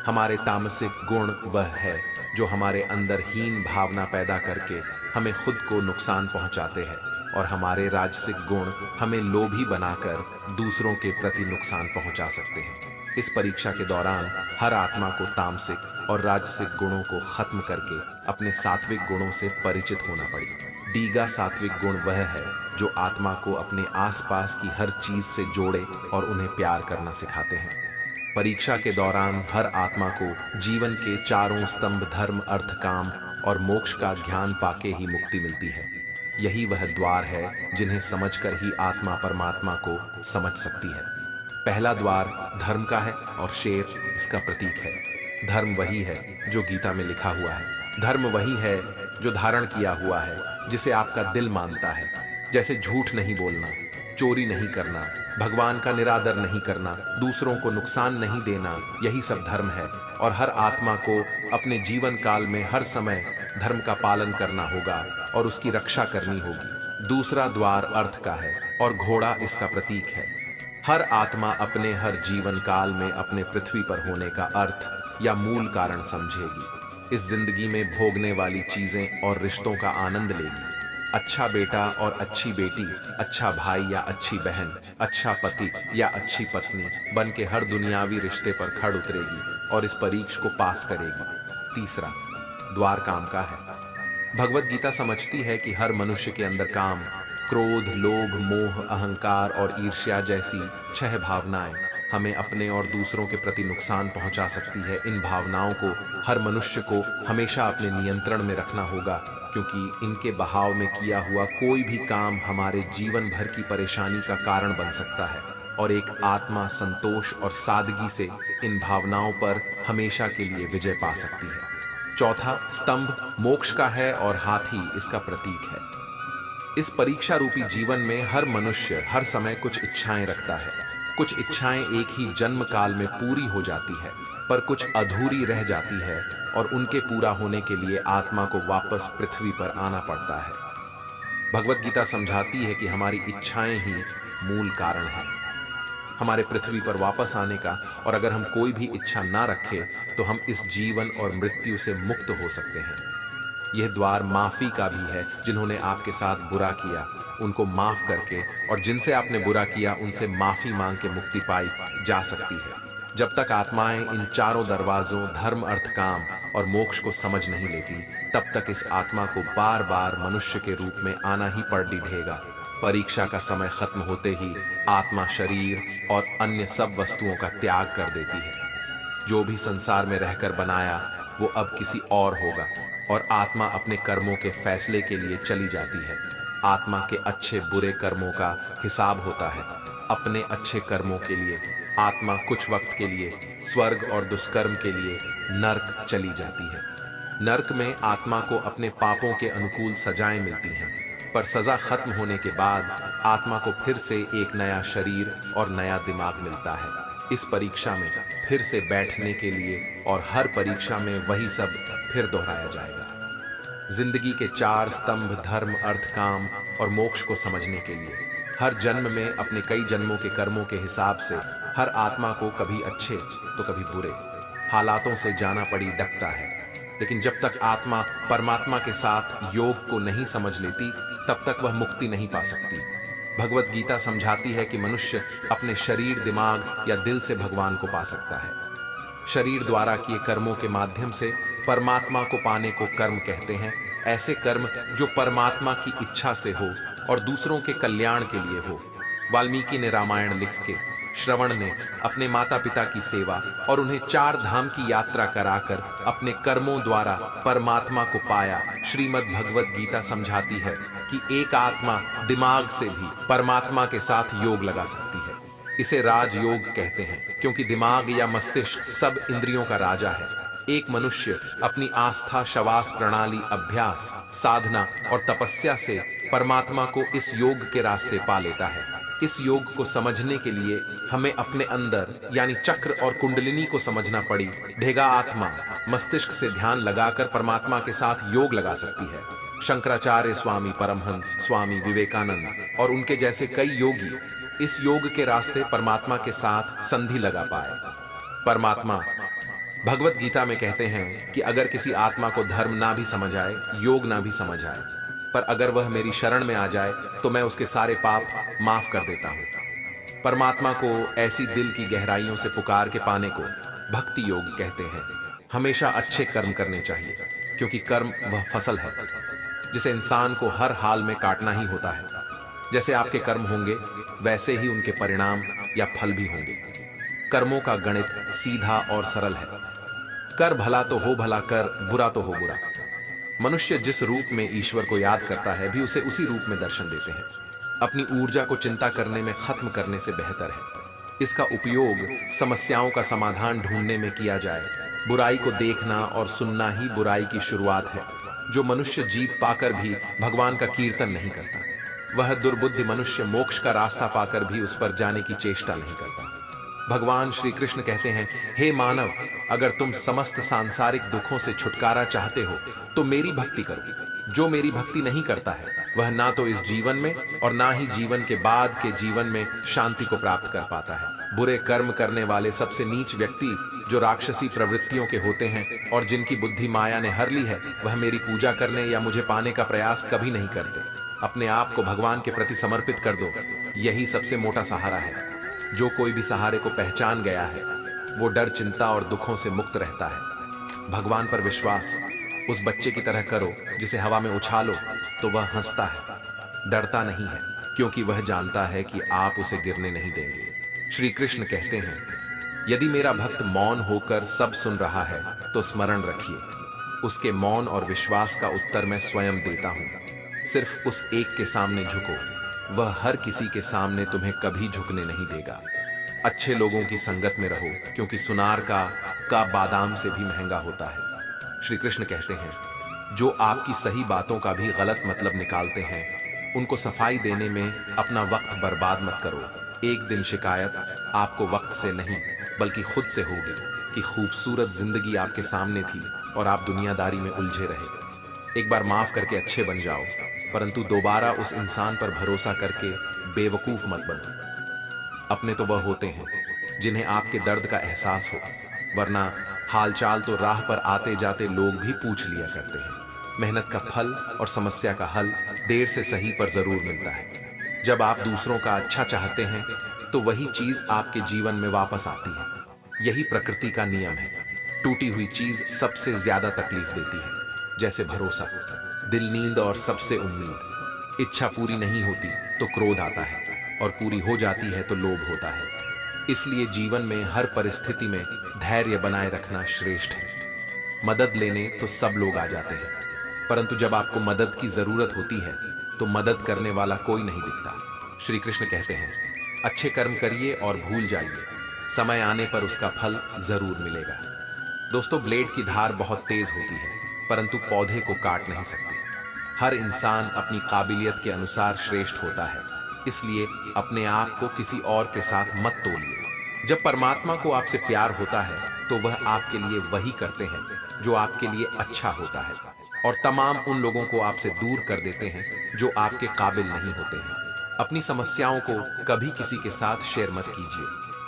हमारे तामसिक गुण वह है जो हमारे अंदर हीन भावना पैदा करके हमें खुद को नुकसान पहुंचाते हैं, और हमारे राजसिक गुण हमें लोभी बनाकर दूसरों के प्रति नुकसान पहुंचा सकते हैं। इस परीक्षा के दौरान हर आत्मा को तामसिक और राजसिक गुणों को खत्म करके अपने सात्विक गुणों से परिचित होना पड़ेगा। डीगा सात्विक गुण वह है जो आत्मा को अपने आसपास की हर चीज से जोड़े और उन्हें प्यार करना सिखाते हैं। परीक्षा के दौरान हर आत्मा को जीवन के चारों स्तंभ धर्म अर्थ काम और मोक्ष का ज्ञान पाके ही मुक्ति मिलती है। यही वह द्वार है जिन्हें समझकर ही आत्मा परमात्मा को समझ सकती है। पहला द्वार धर्म का है और शेर इसका प्रतीक है। धर्म वही है जो गीता में लिखा हुआ है, धर्म वही है जो धारण किया हुआ है, जिसे आपका दिल मानता है। जैसे झूठ नहीं बोलना, चोरी नहीं करना, भगवान का निरादर नहीं करना, दूसरों को नुकसान नहीं देना, यही सब धर्म है। और हर आत्मा को अपने जीवन काल में हर समय धर्म का पालन करना होगा और उसकी रक्षा करनी होगी। दूसरा द्वार अर्थ का है और घोड़ा इसका प्रतीक है। हर आत्मा अपने हर जीवन काल में अपने पृथ्वी पर होने का अर्थ या मूल कारण समझेगी। इस जिंदगी में भोगने वाली चीजें और रिश्तों का आनंद लेगी। अच्छा बेटा और अच्छी बेटी, अच्छा भाई या अच्छी बहन, अच्छा पति या अच्छी पत्नी बन के हर दुनियावी रिश्ते पर खड़ उतरेगी और इस परीक्षा को पास करेगी। तीसरा द्वार काम का है। भगवत गीता समझती है कि हर मनुष्य के अंदर काम, क्रोध, लोभ, मोह, अहंकार और ईर्ष्या जैसी 6 भावनाएं हमें अपने और दूसरों के प्रति नुकसान पहुंचा सकती है। इन भावनाओं को हर मनुष्य को हमेशा अपने नियंत्रण में रखना होगा, क्योंकि इनके बहाव में किया हुआ कोई भी काम हमारे जीवन भर की परेशानी का कारण बन सकता है, और एक आत्मा संतोष और सादगी से इन भावनाओं पर हमेशा के लिए विजय पा सकती है। चौथा स्तंभ मोक्ष का है और हाथी इसका प्रतीक है। इस परीक्षा रूपी जीवन में हर मनुष्य हर समय कुछ इच्छाएं रखता है। कुछ इच्छाएं एक ही जन्म काल में पूरी हो जाती है, पर कुछ अधूरी रह जाती है और उनके पूरा होने के लिए आत्मा को वापस पृथ्वी पर आना पड़ता है। भगवत गीता समझाती है कि हमारी इच्छाएं ही मूल कारण है हमारे पृथ्वी पर वापस आने का, और अगर हम कोई भी इच्छा ना रखें तो हम इस जीवन और मृत्यु से मुक्त हो सकते हैं। यह द्वार माफी का भी है। जिन्होंने आपके साथ बुरा किया उनको माफ करके, और जिनसे आपने बुरा किया उनसे माफी मांग के मुक्ति पाई जा सकती है। जब तक आत्माएं इन चारों दरवाजों धर्म, अर्थ, काम और मोक्ष को समझ नहीं लेती, तब तक इस आत्मा को बार बार मनुष्य के रूप में आना ही पड़ ढेगा। परीक्षा का समय खत्म होते ही आत्मा शरीर और अन्य सब वस्तुओं का त्याग कर देती है। जो भी संसार में रहकर बनाया वो अब किसी और होगा, और आत्मा अपने कर्मों के फैसले के लिए चली जाती है। आत्मा के अच्छे बुरे कर्मों का हिसाब होता है। अपने अच्छे कर्मों के लिए आत्मा कुछ वक्त के लिए स्वर्ग और दुष्कर्म के लिए नर्क चली जाती है। नर्क में आत्मा को अपने पापों के अनुकूल सजाएं मिलती हैं, पर सजा खत्म होने के बाद आत्मा को फिर से एक नया शरीर और नया दिमाग मिलता है। इस परीक्षा में फिर से बैठने के लिए, और हर परीक्षा में वही सब फिर दोहराया जाएगा। जिंदगी के चार स्तंभ धर्म, अर्थ, काम और मोक्ष को समझने के लिए हर जन्म में अपने कई जन्मों के कर्मों के हिसाब से हर आत्मा को कभी अच्छे तो कभी बुरे हालातों से जाना पड़ी डकता है। लेकिन जब तक आत्मा परमात्मा के साथ योग को नहीं समझ लेती, तब तक वह मुक्ति नहीं पा सकती। भगवत गीता समझाती है कि मनुष्य अपने शरीर, दिमाग या दिल से भगवान को पा सकता है। शरीर द्वारा किए कर्मों के माध्यम से परमात्मा को पाने को कर्म कहते हैं। ऐसे कर्म जो परमात्मा की इच्छा से हो और दूसरों के कल्याण के लिए हो। वाल्मीकि ने रामायण लिख के, श्रवण ने अपने माता पिता की सेवा और उन्हें चार धाम की यात्रा कराकर अपने कर्मों द्वारा परमात्मा को पाया। श्रीमद् भगवत गीता समझाती है कि एक आत्मा दिमाग से भी परमात्मा के साथ योग लगा सकती है। इसे राजयोग कहते हैं, क्योंकि दिमाग या मस्तिष्क सब इंद्रियों का राजा है। एक मनुष्य अपनी आस्था, शवास प्रणाली, अभ्यास, साधना और तपस्या से परमात्मा को इस योग के रास्ते पा लेता है। इस योग को समझने के लिए हमें अपने अंदर यानी चक्र और कुंडलिनी को समझना पड़ी ढेगा। आत्मा मस्तिष्क से ध्यान लगाकर परमात्मा के साथ योग लगा सकती है। शंकराचार्य, स्वामी परमहंस, स्वामी विवेकानंद और उनके जैसे कई योगी इस योग के रास्ते परमात्मा के साथ संधि लगा पाए। परमात्मा भगवत गीता में कहते हैं कि अगर किसी आत्मा को धर्म ना भी समझ आए, योग ना भी समझ आए, पर अगर वह मेरी शरण में आ जाए तो मैं उसके सारे पाप माफ कर देता हूँ। परमात्मा को ऐसी दिल की गहराइयों से पुकार के पाने को भक्ति योग कहते हैं। हमेशा अच्छे कर्म करने चाहिए, क्योंकि कर्म वह फसल है जिसे इंसान को हर हाल में काटना ही होता है। जैसे आपके कर्म होंगे वैसे ही उनके परिणाम या फल भी होंगे। कर्मों का गणित सीधा और सरल है। कर भला तो हो भला, कर बुरा तो हो बुरा। मनुष्य जिस रूप में ईश्वर को याद करता है भी उसे उसी रूप में दर्शन देते हैं। अपनी ऊर्जा को चिंता करने में खत्म करने से बेहतर है इसका उपयोग समस्याओं का समाधान ढूंढने में किया जाए। बुराई को देखना और सुनना ही बुराई की शुरुआत है। जो मनुष्य जीत पाकर भी भगवान का कीर्तन नहीं करता, वह दुर्बुद्धि मनुष्य मोक्ष का रास्ता पाकर भी उस पर जाने की चेष्टा नहीं करता। भगवान श्री कृष्ण कहते हैं, हे मानव, अगर तुम समस्त सांसारिक दुखों से छुटकारा चाहते हो तो मेरी भक्ति करो। जो मेरी भक्ति नहीं करता है वह ना तो इस जीवन में और ना ही जीवन के बाद के जीवन में शांति को प्राप्त कर पाता है। बुरे कर्म करने वाले सबसे नीच व्यक्ति जो राक्षसी प्रवृत्तियों के होते हैं और जिनकी बुद्धि माया ने हर ली है, वह मेरी पूजा करने या मुझे पाने का प्रयास कभी नहीं करते। अपने आप को भगवान के प्रति समर्पित कर दो, यही सबसे मोटा सहारा है। जो कोई भी सहारे को पहचान गया है वो डर, चिंता और दुखों से मुक्त रहता है। भगवान पर विश्वास उस बच्चे की तरह करो जिसे हवा में उछालो तो वह हंसता है, डरता नहीं है, क्योंकि वह जानता है कि आप उसे गिरने नहीं देंगे। श्री कृष्ण कहते हैं, यदि मेरा भक्त मौन होकर सब सुन रहा है तो स्मरण रखिए, उसके मौन और विश्वास का उत्तर मैं स्वयं देता हूं। सिर्फ उस एक के सामने झुको, वह हर किसी के सामने तुम्हें कभी झुकने नहीं देगा। अच्छे लोगों की संगत में रहो, क्योंकि सुनार का बादाम से भी महंगा होता है। श्री कृष्ण कहते हैं, जो आपकी सही बातों का भी गलत मतलब निकालते हैं, उनको सफाई देने में अपना वक्त बर्बाद मत करो। एक दिन शिकायत आपको वक्त से नहीं बल्कि खुद से होगी कि खूबसूरत जिंदगी आपके सामने थी और आप दुनियादारी में उलझे रहे। एक बार माफ करके अच्छे बन जाओ, परंतु दोबारा उस इंसान पर भरोसा करके बेवकूफ मत बनो। अपने तो वह होते हैं जिन्हें आपके दर्द का एहसास हो, वरना हालचाल तो राह पर आते जाते लोग भी पूछ लिया करते हैं। मेहनत का फल और समस्या का हल देर से सही पर जरूर मिलता है। जब आप दूसरों का अच्छा चाहते हैं तो वही चीज आपके जीवन में वापस आती है। यही प्रकृति का नियम है। टूटी हुई चीज सबसे ज्यादा तकलीफ देती है, जैसे भरोसा, दिल नींद और सबसे उम्मीद। इच्छा पूरी नहीं होती तो क्रोध आता है, और पूरी हो जाती है तो लोभ होता है। इसलिए जीवन में हर परिस्थिति में धैर्य बनाए रखना श्रेष्ठ है। मदद लेने तो सब लोग आ जाते हैं, परंतु जब आपको मदद की जरूरत होती है तो मदद करने वाला कोई नहीं दिखता। श्री कृष्ण कहते हैं, अच्छे कर्म करिए और भूल जाइए, समय आने पर उसका फल जरूर मिलेगा। दोस्तों, ब्लेड की धार बहुत तेज होती है, परंतु पौधे को काट नहीं सकती। हर इंसान अपनी काबिलियत के अनुसार श्रेष्ठ होता है, इसलिए अपने आप को किसी और के साथ मत तोलिए। जब परमात्मा को आपसे प्यार होता है तो वह आपके लिए वही करते हैं जो आपके लिए अच्छा होता है, और तमाम उन लोगों को आपसे दूर कर देते हैं जो आपके काबिल नहीं होते हैं। अपनी समस्याओं को कभी किसी के साथ शेयर मत कीजिए,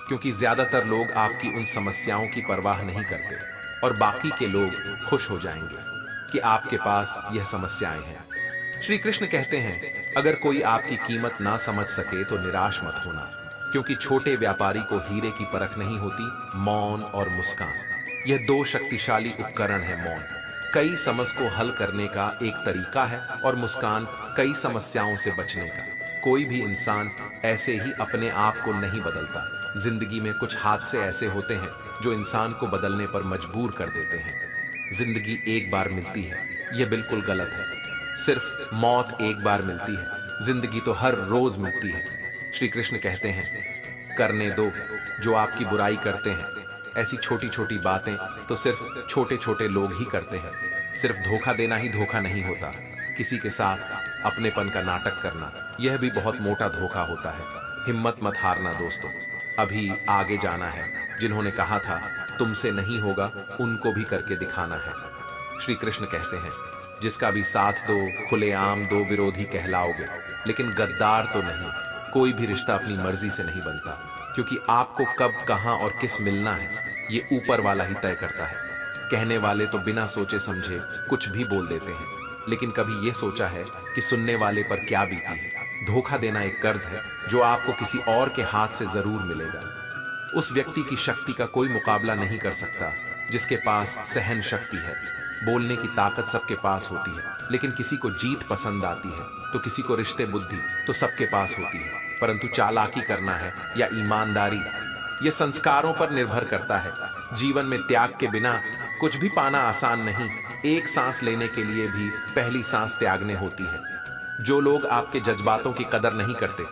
क्योंकि ज्यादातर लोग आपकी उन समस्याओं की परवाह नहीं करते, और बाकी के लोग खुश हो जाएंगे कि आपके पास यह समस्याएं हैं। श्री कृष्ण कहते हैं, अगर कोई आपकी कीमत ना समझ सके तो निराश मत होना, क्योंकि छोटे व्यापारी को हीरे की परख नहीं होती। मौन और मुस्कान, यह दो शक्तिशाली उपकरण है। मौन कई समस्या को हल करने का एक तरीका है, और मुस्कान कई समस्याओं से बचने का। कोई भी इंसान ऐसे ही अपने आप को नहीं बदलता। जिंदगी में कुछ हादसे ऐसे होते हैं जो इंसान को बदलने पर मजबूर कर देते हैं। जिंदगी एक बार मिलती है, यह बिल्कुल गलत है। सिर्फ मौत एक बार मिलती है, जिंदगी तो हर रोज मिलती है। श्री कृष्ण कहते हैं, करने दो जो आपकी बुराई करते हैं। ऐसी छोटी छोटी बातें तो सिर्फ छोटे छोटे लोग ही करते हैं। सिर्फ धोखा देना ही धोखा नहीं होता, किसी के साथ अपनेपन का नाटक करना, यह भी बहुत मोटा धोखा होता है। हिम्मत मत हारना दोस्तों, अभी आगे जाना है। जिन्होंने कहा था तुमसे नहीं होगा, उनको भी करके दिखाना है। श्री कृष्ण कहते हैं, जिसका भी साथ दो, खुलेआम दो विरोधी कहलाओगे, लेकिन गद्दार तो नहीं। कोई भी रिश्ता अपनी मर्जी से नहीं बनता, क्योंकि आपको कब, कहां और किस मिलना है ये ऊपर वाला ही तय करता है। कहने वाले तो बिना सोचे समझे कुछ भी बोल देते हैं, लेकिन कभी ये सोचा है कि सुनने वाले पर क्या बीती है। धोखा देना एक कर्ज है जो आपको किसी और के हाथ से जरूर मिलेगा। उस व्यक्ति की शक्ति का कोई मुकाबला नहीं कर सकता जिसके पास सहन शक्ति है। बोलने की ताकत सबके पास होती है, लेकिन किसी को जीत पसंद आती है तो किसी को रिश्ते बुद्धि तो सबके पास होती है, परंतु चालाकी करना है या ईमानदारी, यह संस्कारों पर निर्भर करता है। जीवन में त्याग के बिना कुछ भी पाना आसान नहीं। एक सांस लेने के लिए भी पहली सांस त्यागने होती है। जो लोग आपके जज्बातों की कदर नहीं करते,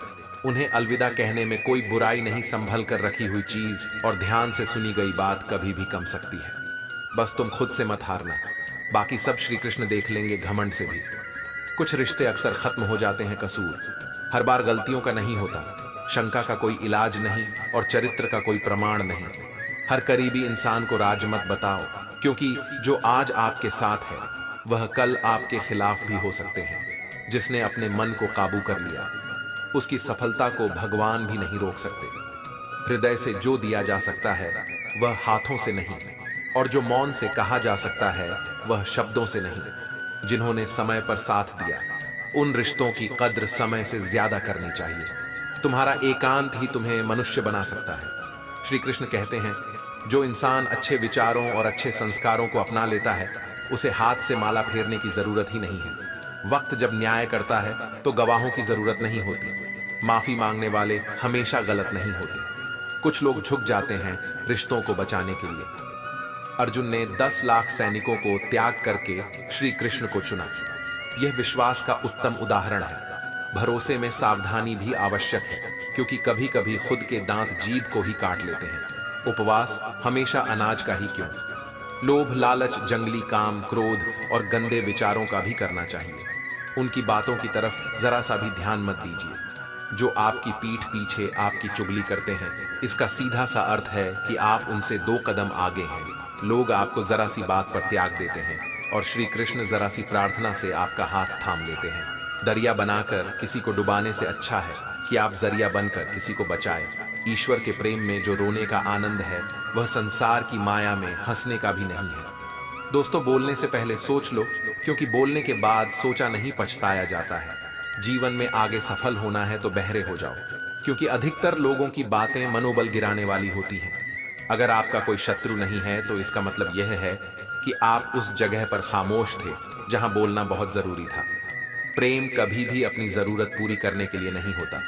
उन्हें अलविदा कहने में कोई बुराई नहीं। संभल कर रखी हुई चीज और ध्यान से सुनी गई बात कभी भी कम सकती है। बस तुम खुद से मत हारना, बाकी सब श्री कृष्ण देख लेंगे घमंड से भी। कुछ रिश्ते अक्सर खत्म हो जाते हैं कसूर, हर बार गलतियों का नहीं होता। शंका का कोई इलाज नहीं और चरित्र का कोई प्रमाण नहीं। हर करीबी इंसान को राज मत बताओ, क्योंकि जो आज आपके साथ है वह कल आपके खिलाफ भी हो सकते हैं। जिसने अपने मन को काबू कर लिया, उसकी सफलता को भगवान भी नहीं रोक सकते। हृदय से जो दिया जा सकता है वह हाथों से नहीं, और जो मौन से कहा जा सकता है वह शब्दों से नहीं। जिन्होंने समय पर साथ दिया, उन रिश्तों की कद्र समय से ज्यादा करनी चाहिए। तुम्हारा एकांत ही तुम्हें मनुष्य बना सकता है। श्री कृष्ण कहते हैं, जो इंसान अच्छे विचारों और अच्छे संस्कारों को अपना लेता है, उसे हाथ से माला फेरने की जरूरत ही नहीं है। वक्त जब न्याय करता है तो गवाहों की जरूरत नहीं होती। माफी मांगने वाले हमेशा गलत नहीं होते। कुछ लोग झुक जाते हैं रिश्तों को बचाने के लिए। अर्जुन ने 10 लाख सैनिकों को त्याग करके श्री कृष्ण को चुना। यह विश्वास का उत्तम उदाहरण है। भरोसे में सावधानी भी आवश्यक है, क्योंकि कभी कभी खुद के दांत जीभ को ही काट लेते हैं। उपवास हमेशा अनाज का ही क्यों, लोभ, लालच, जंगली काम, क्रोध और गंदे विचारों का भी करना चाहिए। उनकी बातों की तरफ जरा सा भी ध्यान मत दीजिए। जो आपकी पीठ पीछे आपकी चुगली करते हैं, इसका सीधा सा अर्थ है कि आप उनसे 2 कदम आगे हैं। लोग आपको जरा सी बात पर त्याग देते हैं और श्री कृष्ण जरा सी प्रार्थना से आपका हाथ थाम लेते हैं। दरिया बनाकर किसी को डुबाने से अच्छा है कि आप जरिया बनकर किसी को बचाएं। ईश्वर के प्रेम में जो रोने का आनंद है वह संसार की माया में हंसने का भी नहीं है। दोस्तों, बोलने से पहले सोच लो, क्योंकि बोलने के बाद सोचा नहीं पछताया जाता है। जीवन में आगे सफल होना है तो बहरे हो जाओ, क्योंकि अधिकतर लोगों की बातें मनोबल गिराने वाली होती हैं। अगर आपका कोई शत्रु नहीं है तो इसका मतलब यह है कि आप उस जगह पर खामोश थे जहां बोलना बहुत जरूरी था। प्रेम कभी भी अपनी जरूरत पूरी करने के लिए नहीं होता।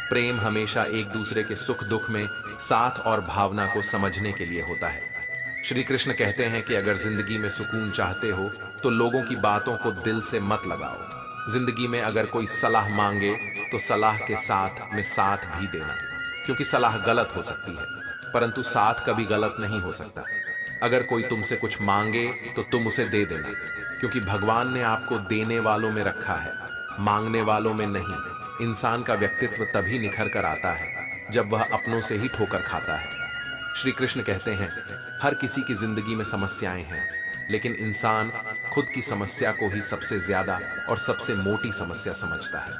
प्रेम हमेशा एक दूसरे के सुख दुख में साथ और भावना को समझने के लिए होता है। श्री कृष्ण कहते हैं कि अगर जिंदगी में सुकून चाहते हो तो लोगों की बातों को दिल से मत लगाओ। जिंदगी में अगर कोई सलाह मांगे तो सलाह के साथ में साथ भी देना, क्योंकि सलाह गलत हो सकती है परंतु साथ कभी गलत नहीं हो सकता। अगर कोई तुमसे कुछ मांगे तो तुम उसे दे देना, क्योंकि भगवान ने आपको देने वालों में रखा है, मांगने वालों में नहीं। इंसान का व्यक्तित्व तभी निखर कर आता है जब वह अपनों से ही ठोकर खाता है। श्री कृष्ण कहते हैं, हर किसी की जिंदगी में समस्याएं हैं, लेकिन इंसान खुद की समस्या को ही सबसे ज्यादा और सबसे मोटी समस्या समझता है।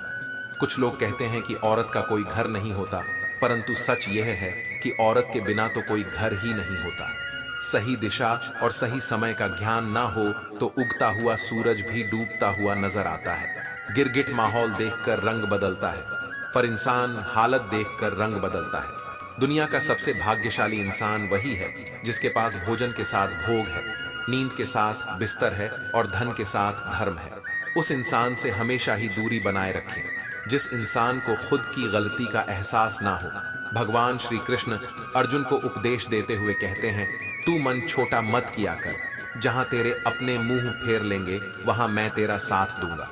कुछ लोग कहते हैं कि औरत का कोई घर नहीं होता, परंतु सच यह है कि औरत के बिना तो कोई घर ही नहीं होता। सही दिशा और सही समय का ज्ञान ना हो तो उगता हुआ सूरज भी डूबता हुआ नजर आता है। गिरगिट माहौल देखकर रंग बदलता है, पर इंसान हालत देखकर रंग बदलता है। दुनिया का सबसे भाग्यशाली इंसान वही है जिसके पास भोजन के साथ भोग है, नींद के साथ बिस्तर है और धन के साथ धर्म है। उस इंसान से हमेशा ही दूरी बनाए रखें जिस इंसान को खुद की गलती का एहसास ना हो। भगवान श्री कृष्ण अर्जुन को उपदेश देते हुए कहते हैं, तू मन छोटा मत किया कर, जहां तेरे अपने मुंह फेर लेंगे वहां मैं तेरा साथ दूंगा।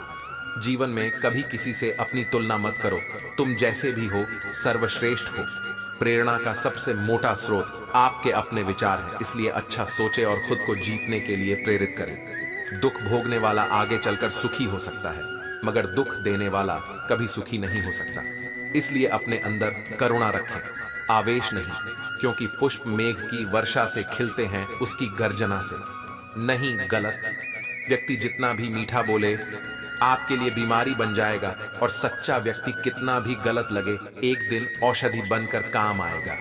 जीवन में कभी किसी से अपनी तुलना मत करो, तुम जैसे भी हो सर्वश्रेष्ठ हो। प्रेरणा का सबसे मोटा स्रोत आपके अपने विचार हैं, इसलिए अच्छा सोचे और खुद को जीतने के लिए प्रेरित करें। दुख भोगने वाला आगे चलकर सुखी हो सकता है, मगर दुख देने वाला कभी सुखी नहीं हो सकता। इसलिए अपने अंदर करुणा रखें, आवेश नहीं, क्योंकि पुष्प मेघ की वर्षा से खिलते हैं, उसकी गर्जना से नहीं। गलत व्यक्ति जितना भी मीठा बोले आपके लिए बीमारी बन जाएगा, और सच्चा व्यक्ति कितना भी गलत लगे एक दिन औषधि बनकर काम आएगा।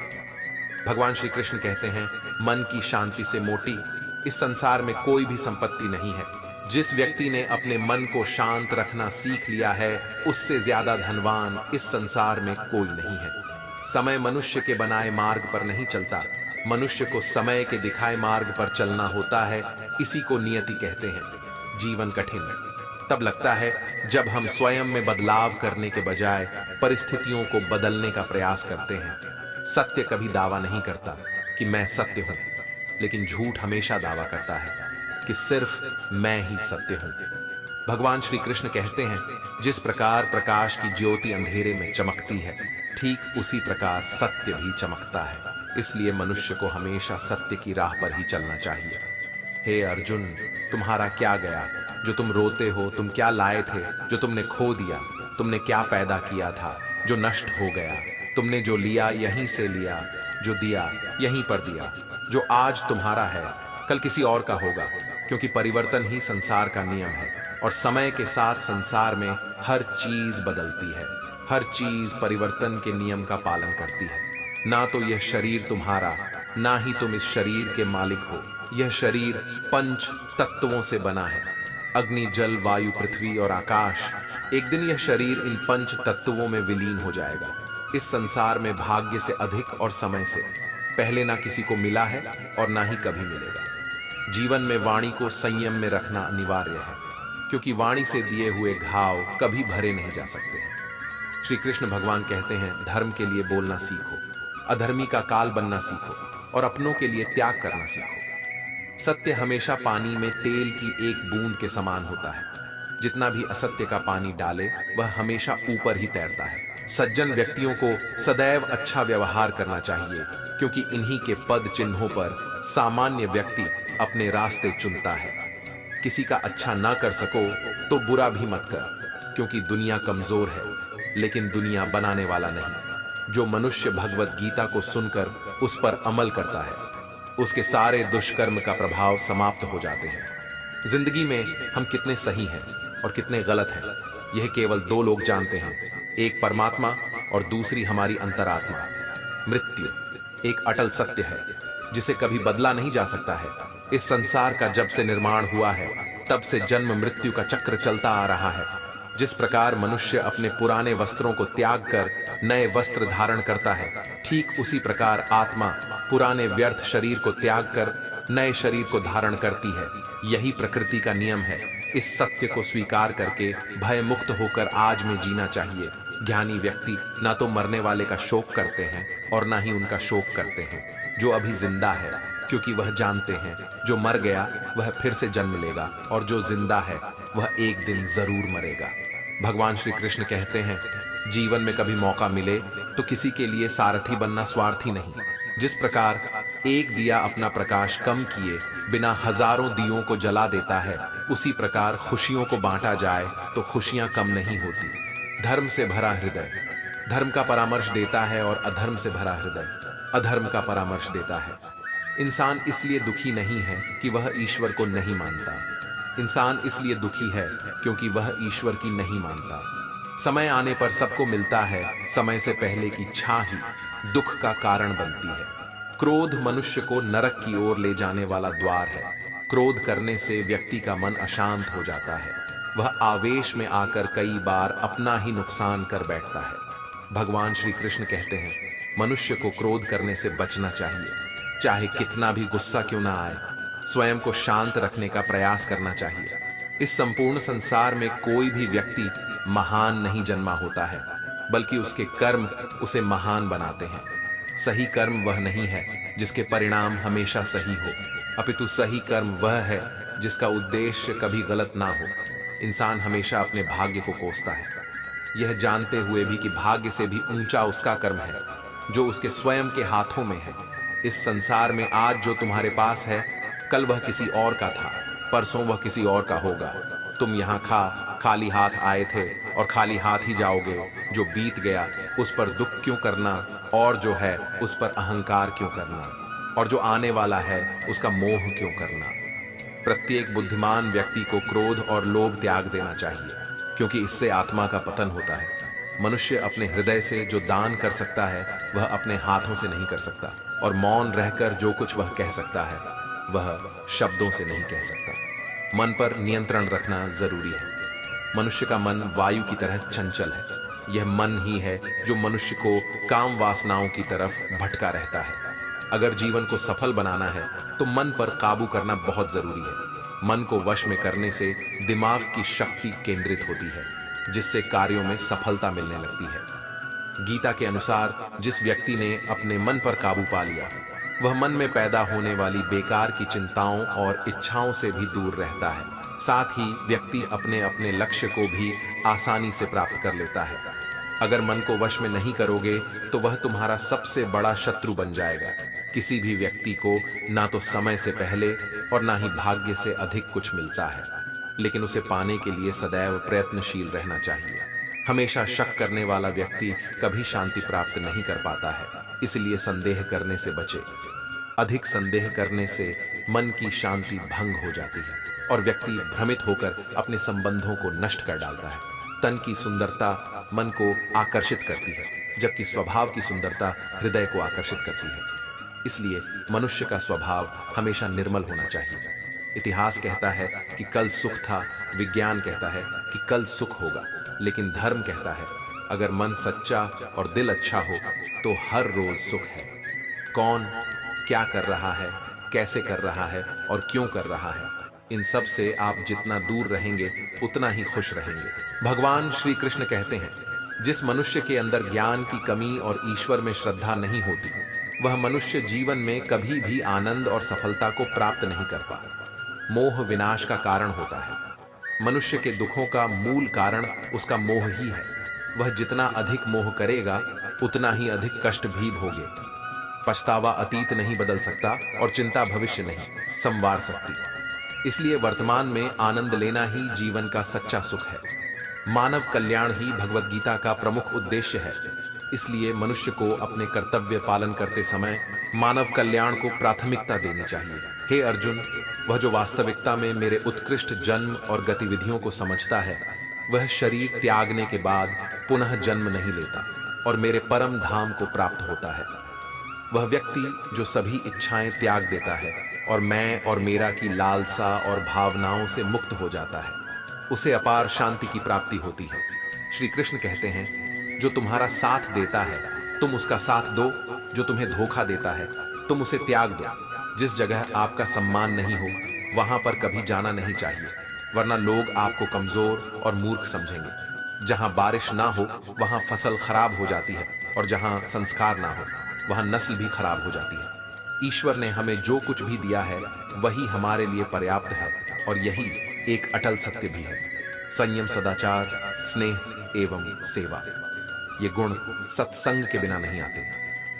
भगवान श्री कृष्ण कहते हैं, मन की शांति से मोटी इस संसार में कोई भी संपत्ति नहीं है। जिस व्यक्ति ने अपने मन को शांत रखना सीख लिया है उससे ज्यादा धनवान इस संसार में कोई नहीं है। समय मनुष्य के बनाए मार्ग पर नहीं चलता, मनुष्य को समय के दिखाए मार्ग पर चलना होता है। इसी को नियति कहते हैं। जीवन कठिन तब लगता है जब हम स्वयं में बदलाव करने के बजाय परिस्थितियों को बदलने का प्रयास करते हैं। सत्य कभी दावा नहीं करता कि मैं सत्य हूं, लेकिन झूठ हमेशा दावा करता है कि सिर्फ मैं ही सत्य हूं। भगवान श्री कृष्ण कहते हैं, जिस प्रकार प्रकाश की ज्योति अंधेरे में चमकती है, ठीक उसी प्रकार सत्य भी चमकता है। इसलिए मनुष्य को हमेशा सत्य की राह पर ही चलना चाहिए। हे अर्जुन, तुम्हारा क्या गया जो तुम रोते हो? तुम क्या लाए थे जो तुमने खो दिया? तुमने क्या पैदा किया था जो नष्ट हो गया? तुमने जो लिया यहीं से लिया, जो दिया यहीं पर दिया। जो आज तुम्हारा है कल किसी और का होगा, क्योंकि परिवर्तन ही संसार का नियम है। और समय के साथ संसार में हर चीज बदलती है, हर चीज परिवर्तन के नियम का पालन करती है। ना तो यह शरीर तुम्हारा, ना ही तुम इस शरीर के मालिक हो। यह शरीर पंच तत्वों से बना है, अग्नि, जल, वायु, पृथ्वी और आकाश। एक दिन यह शरीर इन पंच तत्वों में विलीन हो जाएगा। इस संसार में भाग्य से अधिक और समय से पहले ना किसी को मिला है और ना ही कभी मिलेगा। जीवन में वाणी को संयम में रखना अनिवार्य है, क्योंकि वाणी से दिए हुए घाव कभी भरे नहीं जा सकते। श्री कृष्ण भगवान कहते हैं, धर्म के लिए बोलना सीखो, अधर्मी का काल बनना सीखो और अपनों के लिए त्याग करना सीखो। सत्य हमेशा पानी में तेल की एक बूंद के समान होता है। जितना भी असत्य का पानी डाले वह हमेशा ऊपर ही तैरता है। सज्जन व्यक्तियों को सदैव अच्छा व्यवहार करना चाहिए, क्योंकि इन्हीं के पद चिन्हों पर सामान्य व्यक्ति अपने रास्ते चुनता है। किसी का अच्छा ना कर सको तो बुरा भी मत कर, क्योंकि दुनिया कमजोर है, लेकिन दुनिया बनाने वाला नहीं। जो मनुष्य भगवत गीता को सुनकर उस पर अमल करता है, उसके सारे दुष्कर्म का प्रभाव समाप्त हो जाते हैं। जिंदगी में हम कितने सही हैं और कितने गलत हैं, यह केवल दो लोग जानते हैं, एक परमात्मा और दूसरी हमारी अंतरात्मा। मृत्यु एक अटल सत्य है जिसे कभी बदला नहीं जा सकता है। इस संसार का जब से निर्माण हुआ है तब से जन्म मृत्यु का चक्र चलता आ रहा है। जिस प्रकार मनुष्य अपने पुराने वस्त्रों को त्याग कर नए वस्त्र धारण करता है, ठीक उसी प्रकार आत्मा पुराने व्यर्थ शरीर को त्याग कर नए शरीर को धारण करती है। यही प्रकृति का नियम है। इस सत्य को स्वीकार करके भय मुक्त होकर आज में जीना चाहिए। ज्ञानी व्यक्ति ना तो मरने वाले का शोक करते हैं और ना ही उनका शोक करते हैं जो अभी जिंदा है, क्योंकि वह जानते हैं जो मर गया वह फिर से जन्म लेगा और जो जिंदा है वह एक दिन जरूर मरेगा। भगवान श्री कृष्ण कहते हैं, जीवन में कभी मौका मिले तो किसी के लिए सारथी बनना स्वार्थी नहीं। जिस प्रकार एक दिया अपना प्रकाश कम किए बिना हजारों दियों को जला देता है, उसी प्रकार खुशियों को बांटा जाए तो खुशियां कम नहीं होती। धर्म से भरा हृदय धर्म का परामर्श देता है और अधर्म से भरा हृदय अधर्म का परामर्श देता है। इंसान इसलिए दुखी नहीं है कि वह ईश्वर को नहीं मानता। इंसान इसलिए दुखी है क्योंकि वह ईश्वर की नहीं मानता। समय आने पर सबको मिलता है, समय से पहले की छा ही दुख का कारण बनती है। क्रोध मनुष्य को नरक की ओर ले जाने वाला द्वार है। क्रोध करने से व्यक्ति का मन अशांत हो जाता है। वह आवेश में आकर कई बार अपना ही नुकसान कर बैठता है। भगवान श्री कृष्ण कहते हैं, मनुष्य को क्रोध करने से बचना चाहिए। चाहे कितना भी गुस्सा क्यों ना आए, स्वयं को शांत रखने का प्रयास करना चाहिए। इस संपूर्ण संसार में कोई भी व्यक्ति महान नहीं जन्मा होता है, बल्कि उसके कर्म उसे महान बनाते हैं। सही कर्म वह नहीं है जिसके परिणाम हमेशा सही हो, अपितु सही कर्म वह है जिसका उद्देश्य कभी गलत ना हो। इंसान हमेशा अपने भाग्य को कोसता है, यह जानते हुए भी कि भाग्य से भी ऊंचा उसका कर्म है जो उसके स्वयं के हाथों में है। इस संसार में आज जो तुम्हारे पास है, कल वह किसी और का था, परसों वह किसी और का होगा। तुम यहाँ खाली हाथ आए थे और खाली हाथ ही जाओगे। जो बीत गया उस पर दुख क्यों करना, और जो है उस पर अहंकार क्यों करना, और जो आने वाला है उसका मोह क्यों करना। प्रत्येक बुद्धिमान व्यक्ति को क्रोध और लोभ त्याग देना चाहिए, क्योंकि इससे आत्मा का पतन होता है। मनुष्य अपने हृदय से जो दान कर सकता है वह अपने हाथों से नहीं कर सकता, और मौन रहकर जो कुछ वह कह सकता है वह शब्दों से नहीं कह सकता। मन पर नियंत्रण रखना जरूरी है। मनुष्य का मन वायु की तरह चंचल है। यह मन ही है जो मनुष्य को काम वासनाओं की तरफ भटका रहता है। अगर जीवन को सफल बनाना है तो मन पर काबू करना बहुत जरूरी है। मन को वश में करने से दिमाग की शक्ति केंद्रित होती है, जिससे कार्यों में सफलता मिलने लगती है। गीता के अनुसार जिस व्यक्ति ने अपने मन पर काबू पा लिया, वह मन में पैदा होने वाली बेकार की चिंताओं और इच्छाओं से भी दूर रहता है। साथ ही व्यक्ति अपने अपने लक्ष्य को भी आसानी से प्राप्त कर लेता है। अगर मन को वश में नहीं करोगे तो वह तुम्हारा सबसे बड़ा शत्रु बन जाएगा। किसी भी व्यक्ति को ना तो समय से पहले और ना ही भाग्य से अधिक कुछ मिलता है, लेकिन उसे पाने के लिए सदैव प्रयत्नशील रहना चाहिए। हमेशा शक करने वाला व्यक्ति कभी शांति प्राप्त नहीं कर पाता है, इसलिए संदेह करने से बचे। अधिक संदेह करने से मन की शांति भंग हो जाती है और व्यक्ति भ्रमित होकर अपने संबंधों को नष्ट कर डालता है। तन की सुंदरता मन को आकर्षित करती है, जबकि स्वभाव की सुंदरता हृदय को आकर्षित करती है। इसलिए मनुष्य का स्वभाव हमेशा निर्मल होना चाहिए। इतिहास कहता है कि कल सुख था, विज्ञान कहता है कि कल सुख होगा, लेकिन धर्म कहता है अगर मन सच्चा और दिल अच्छा हो तो हर रोज सुख है। कौन क्या कर रहा है, कैसे कर रहा है और क्यों कर रहा है, इन सब से आप जितना दूर रहेंगे उतना ही खुश रहेंगे। भगवान श्री कृष्ण कहते हैं, जिस मनुष्य के अंदर ज्ञान की कमी और ईश्वर में श्रद्धा नहीं होती, वह मनुष्य जीवन में कभी भी आनंद और सफलता को प्राप्त नहीं कर पाता। मोह विनाश का कारण होता है। मनुष्य के दुखों का मूल कारण उसका मोह ही है। वह जितना अधिक मोह करेगा उतना ही अधिक कष्ट भी भोगे। पछतावा अतीत नहीं बदल सकता और चिंता भविष्य नहीं संवार सकती। इसलिए वर्तमान में आनंद लेना ही जीवन का सच्चा सुख है। मानव कल्याण ही भगवत गीता का प्रमुख उद्देश्य है। इसलिए मनुष्य को अपने कर्तव्य पालन करते समय मानव कल्याण को प्राथमिकता देनी चाहिए। हे अर्जुन, वह जो वास्तविकता में मेरे उत्कृष्ट जन्म और गतिविधियों को समझता है, वह शरीर त्यागने के बाद पुनः जन्म नहीं लेता और मेरे परम धाम को प्राप्त होता है। वह व्यक्ति जो सभी इच्छाएं त्याग देता है और मैं और मेरा की लालसा और भावनाओं से मुक्त हो जाता है, उसे अपार शांति की प्राप्ति होती है। श्री कृष्ण कहते हैं, जो तुम्हारा साथ देता है तुम उसका साथ दो, जो तुम्हें धोखा देता है तुम उसे त्याग दो। जिस जगह आपका सम्मान नहीं हो वहां पर कभी जाना नहीं चाहिए, वरना लोग आपको कमजोर और मूर्ख समझेंगे। जहां बारिश ना हो वहां फसल खराब हो जाती है और जहां संस्कार ना हो वहां नस्ल भी खराब हो जाती है। ईश्वर ने हमें जो कुछ भी दिया है वही हमारे लिए पर्याप्त है और यही एक अटल सत्य भी है। संयम, सदाचार, स्नेह एवं सेवा, ये गुण सत्संग के बिना नहीं आते।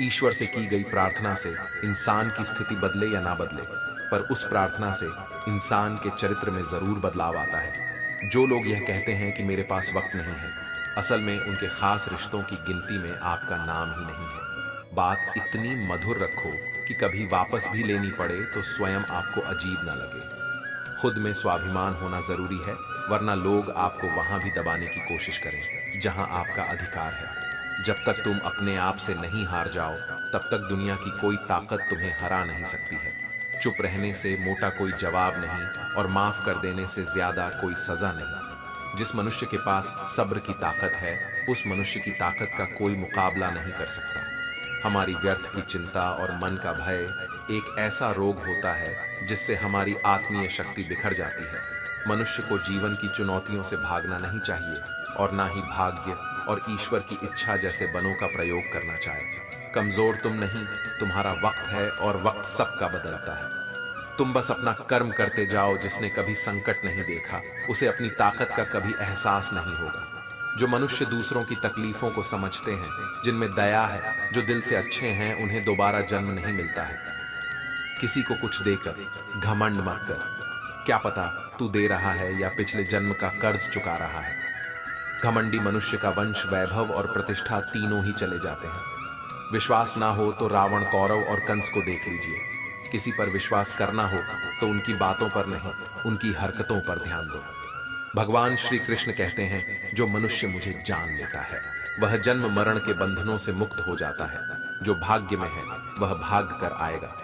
ईश्वर से की गई प्रार्थना से इंसान की स्थिति बदले या ना बदले, पर उस प्रार्थना से इंसान के चरित्र में जरूर बदलाव आता है। जो लोग यह कहते हैं कि मेरे पास वक्त नहीं है, असल में उनके खास रिश्तों की गिनती में आपका नाम ही नहीं है। बात इतनी मधुर रखो कि कभी वापस भी लेनी पड़े तो स्वयं आपको अजीब ना लगे। खुद में स्वाभिमान होना जरूरी है, वरना लोग आपको वहां भी दबाने की कोशिश करें जहां आपका अधिकार है। जब तक तुम अपने आप से नहीं हार जाओ तब तक दुनिया की कोई ताकत तुम्हें हरा नहीं सकती है। चुप रहने से मोटा कोई जवाब नहीं और माफ कर देने से ज्यादा कोई सजा नहीं। जिस मनुष्य के पास सब्र की ताकत है उस मनुष्य की ताकत का कोई मुकाबला नहीं कर सकता। हमारी व्यर्थ की चिंता और मन का भय एक ऐसा रोग होता है जिससे हमारी आत्मीय शक्ति बिखर जाती है। मनुष्य को जीवन की चुनौतियों से भागना नहीं चाहिए और ना ही भाग्य और ईश्वर की इच्छा जैसे बलों का प्रयोग करना चाहिए। कमजोर तुम नहीं, तुम्हारा वक्त है और वक्त सबका बदलता है। तुम बस अपना कर्म करते जाओ। जिसने कभी संकट नहीं देखा उसे अपनी ताकत का कभी एहसास नहीं होगा। जो मनुष्य दूसरों की तकलीफों को समझते हैं, जिनमें दया है, जो दिल से अच्छे हैं, उन्हें दोबारा जन्म नहीं मिलता है। किसी को कुछ देकर घमंड मत कर, क्या पता तू दे रहा है या पिछले जन्म का कर्ज चुका रहा है। घमंडी मनुष्य का वंश, वैभव और प्रतिष्ठा तीनों ही चले जाते हैं। विश्वास ना हो तो रावण, कौरव और कंस को देख लीजिए। किसी पर विश्वास करना हो तो उनकी बातों पर नहीं, उनकी हरकतों पर ध्यान दो। भगवान श्री कृष्ण कहते हैं, जो मनुष्य मुझे जान लेता है वह जन्म मरण के बंधनों से मुक्त हो जाता है। जो भाग्य में है वह भाग कर आएगा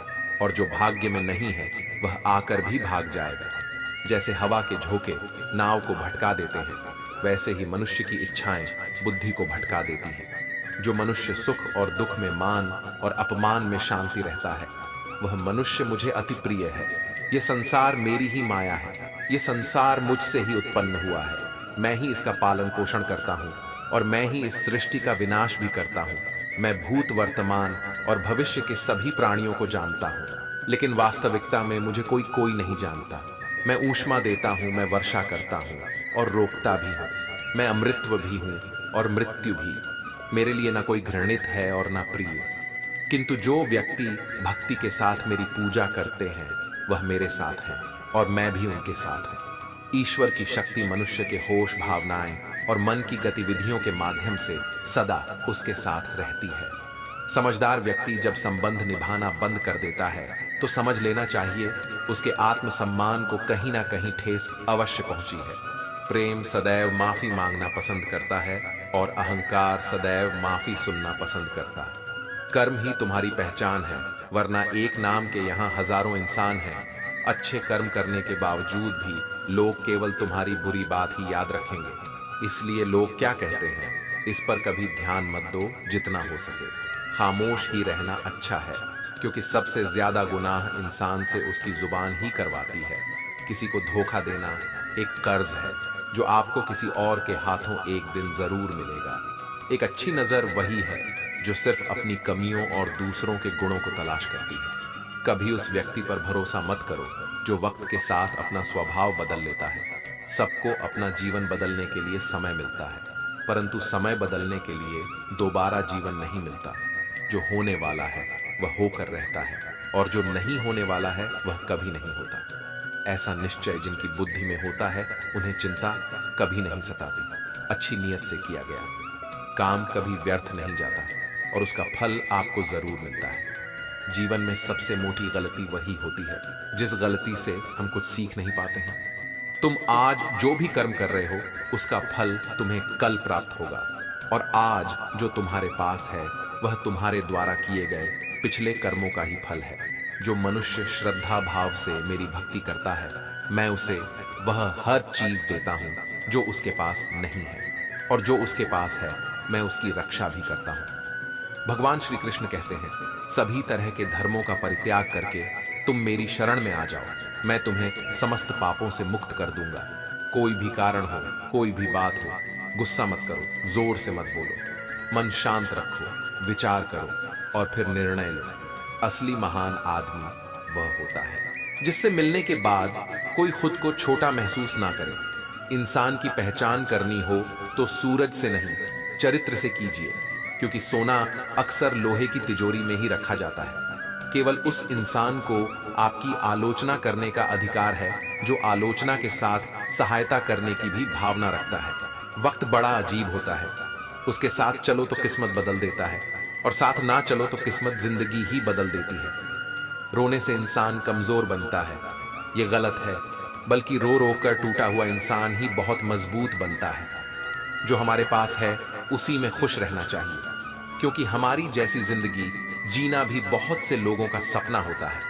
और जो भाग्य में नहीं है वह आकर भी भाग जाएगा। जैसे हवा के झोंके नाव को भटका देते हैं, वैसे ही मनुष्य की इच्छाएं बुद्धि को भटका देती हैं। जो मनुष्य सुख और दुख में, मान और अपमान में शांति रहता है वह मनुष्य मुझे अति प्रिय है। ये संसार मेरी ही माया है, ये संसार मुझसे ही उत्पन्न हुआ है। मैं ही इसका पालन पोषण करता हूँ और मैं ही इस सृष्टि का विनाश भी करता हूँ। मैं भूत, वर्तमान और भविष्य के सभी प्राणियों को जानता हूँ, लेकिन वास्तविकता में मुझे कोई नहीं जानता। मैं ऊष्मा देता हूँ, मैं वर्षा करता हूँ और रोकता भी हूँ। मैं अमृतत्व भी हूँ और मृत्यु भी। मेरे लिए ना कोई घृणित है और ना प्रिय। किंतु जो व्यक्ति भक्ति के साथ मेरी पूजा करते हैं वह मेरे साथ हैं और मैं भी उनके साथ हूँ। ईश्वर की शक्ति मनुष्य के होश, भावनाएं और मन की गतिविधियों के माध्यम से सदा उसके साथ रहती है। समझदार व्यक्ति जब संबंध निभाना बंद कर देता है तो समझ लेना चाहिए उसके आत्मसम्मान को कहीं ना कहीं ठेस अवश्य पहुंची है। प्रेम सदैव माफी मांगना पसंद करता है और अहंकार सदैव माफी सुनना पसंद करता है। कर्म ही तुम्हारी पहचान है, वरना एक नाम के यहाँ हजारों इंसान हैं। अच्छे कर्म करने के बावजूद भी लोग केवल तुम्हारी बुरी बात ही याद रखेंगे। इसलिए लोग क्या कहते हैं इस पर कभी ध्यान मत दो। जितना हो सके खामोश ही रहना अच्छा है, क्योंकि सबसे ज्यादा गुनाह इंसान से उसकी जुबान ही करवाती है। किसी को धोखा देना एक कर्ज है जो आपको किसी और के हाथों एक दिन जरूर मिलेगा। एक अच्छी नजर वही है जो सिर्फ अपनी कमियों और दूसरों के गुणों को तलाश करती है। कभी उस व्यक्ति पर भरोसा मत करो जो वक्त के साथ अपना स्वभाव बदल लेता है। सबको अपना जीवन बदलने के लिए समय मिलता है, परंतु समय बदलने के लिए दोबारा जीवन नहीं मिलता। जो होने वाला है वह होकर रहता है और जो नहीं होने वाला है वह कभी नहीं होता। ऐसा निश्चय जिनकी बुद्धि में होता है उन्हें चिंता कभी नहीं सताती। अच्छी नीयत से किया गया काम कभी व्यर्थ नहीं जाता और उसका फल आपको जरूर मिलता है। जीवन में सबसे मोटी गलती वही होती है जिस गलती से हम कुछ सीख नहीं पाते हैं। तुम आज जो भी कर्म कर रहे हो उसका फल तुम्हें कल प्राप्त होगा, और आज जो तुम्हारे पास है वह तुम्हारे द्वारा किए गए पिछले कर्मों का ही फल है। जो मनुष्य श्रद्धा भाव से मेरी भक्ति करता है, मैं उसे वह हर चीज देता हूँ जो उसके पास नहीं है, और जो उसके पास है मैं उसकी रक्षा भी करता हूँ। भगवान श्री कृष्ण कहते हैं, सभी तरह के धर्मों का परित्याग करके तुम मेरी शरण में आ जाओ, मैं तुम्हें समस्त पापों से मुक्त कर दूंगा। कोई भी कारण हो, कोई भी बात हो, गुस्सा मत करो, जोर से मत बोलो, मन शांत रखो, विचार करो और फिर निर्णय लो। असली महान आदमी वह होता है जिससे मिलने के बाद कोई खुद को छोटा महसूस ना करे। इंसान की पहचान करनी हो तो सूरज से नहीं, चरित्र से कीजिए, क्योंकि सोना अक्सर लोहे की तिजोरी में ही रखा जाता है। केवल उस इंसान को आपकी आलोचना करने का अधिकार है जो आलोचना के साथ सहायता करने की भी भावना रखता है। वक्त बड़ा अजीब होता है, उसके साथ चलो तो किस्मत बदल देता है, और साथ ना चलो तो किस्मत जिंदगी ही बदल देती है। रोने से इंसान कमजोर बनता है, यह गलत है, बल्कि रो रो कर टूटा हुआ इंसान ही बहुत मजबूत बनता है। जो हमारे पास है उसी में खुश रहना चाहिए, क्योंकि हमारी जैसी जिंदगी जीना भी बहुत से लोगों का सपना होता है।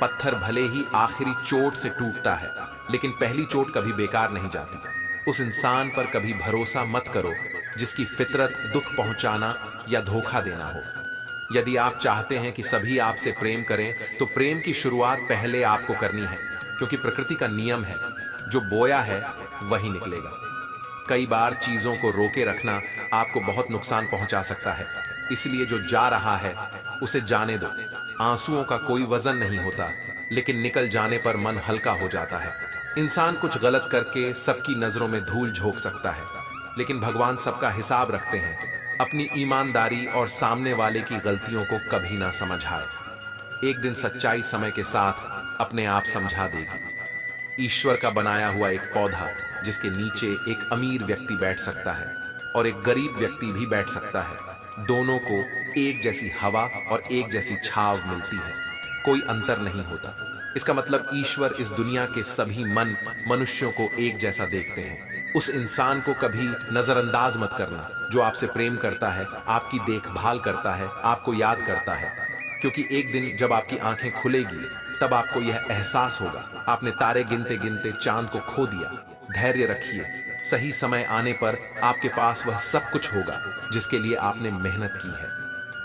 पत्थर भले ही आखिरी चोट से टूटता है, लेकिन पहली चोट कभी बेकार नहीं जाती। उस इंसान पर कभी भरोसा मत करो जिसकी फितरत दुख पहुंचाना या धोखा देना हो। यदि आप चाहते हैं कि सभी आपसे प्रेम करें, तो प्रेम की शुरुआत पहले आपको करनी है, क्योंकि प्रकृति का नियम है, जो बोया है वही निकलेगा। कई बार चीजों को रोके रखना आपको बहुत नुकसान पहुंचा सकता है, इसलिए जो जा रहा है उसे जाने दो। आंसुओं का कोई वजन नहीं होता, लेकिन निकल जाने पर मन हल्का हो जाता है। इंसान कुछ गलत करके सबकी नजरों में धूल झोंक सकता है, लेकिन भगवान सबका हिसाब रखते हैं। अपनी ईमानदारी और सामने वाले की गलतियों को कभी ना समझाए। एक दिन सच्चाई समय के साथ अपने आप समझा देगी। ईश्वर का बनाया हुआ एक पौधा जिसके नीचे एक अमीर व्यक्ति बैठ सकता है और एक गरीब व्यक्ति भी बैठ सकता है, दोनों को एक जैसी हवा और एक जैसी छाव मिलती है, कोई अंतर नहीं होता। इसका मतलब ईश्वर इस दुनिया के सभी मनुष्यों को एक जैसा देखते हैं। उस इंसान को कभी नजरअंदाज मत करना जो आपसे प्रेम करता है, आपकी देखभाल करता है, आपको याद करता है, क्योंकि एक दिन जब आपकी आंखें खुलेगी तब आपको यह एहसास होगा आपने तारे गिनते गिनते चांद को खो दिया। धैर्य रखिए, सही समय आने पर आपके पास वह सब कुछ होगा जिसके लिए आपने मेहनत की है।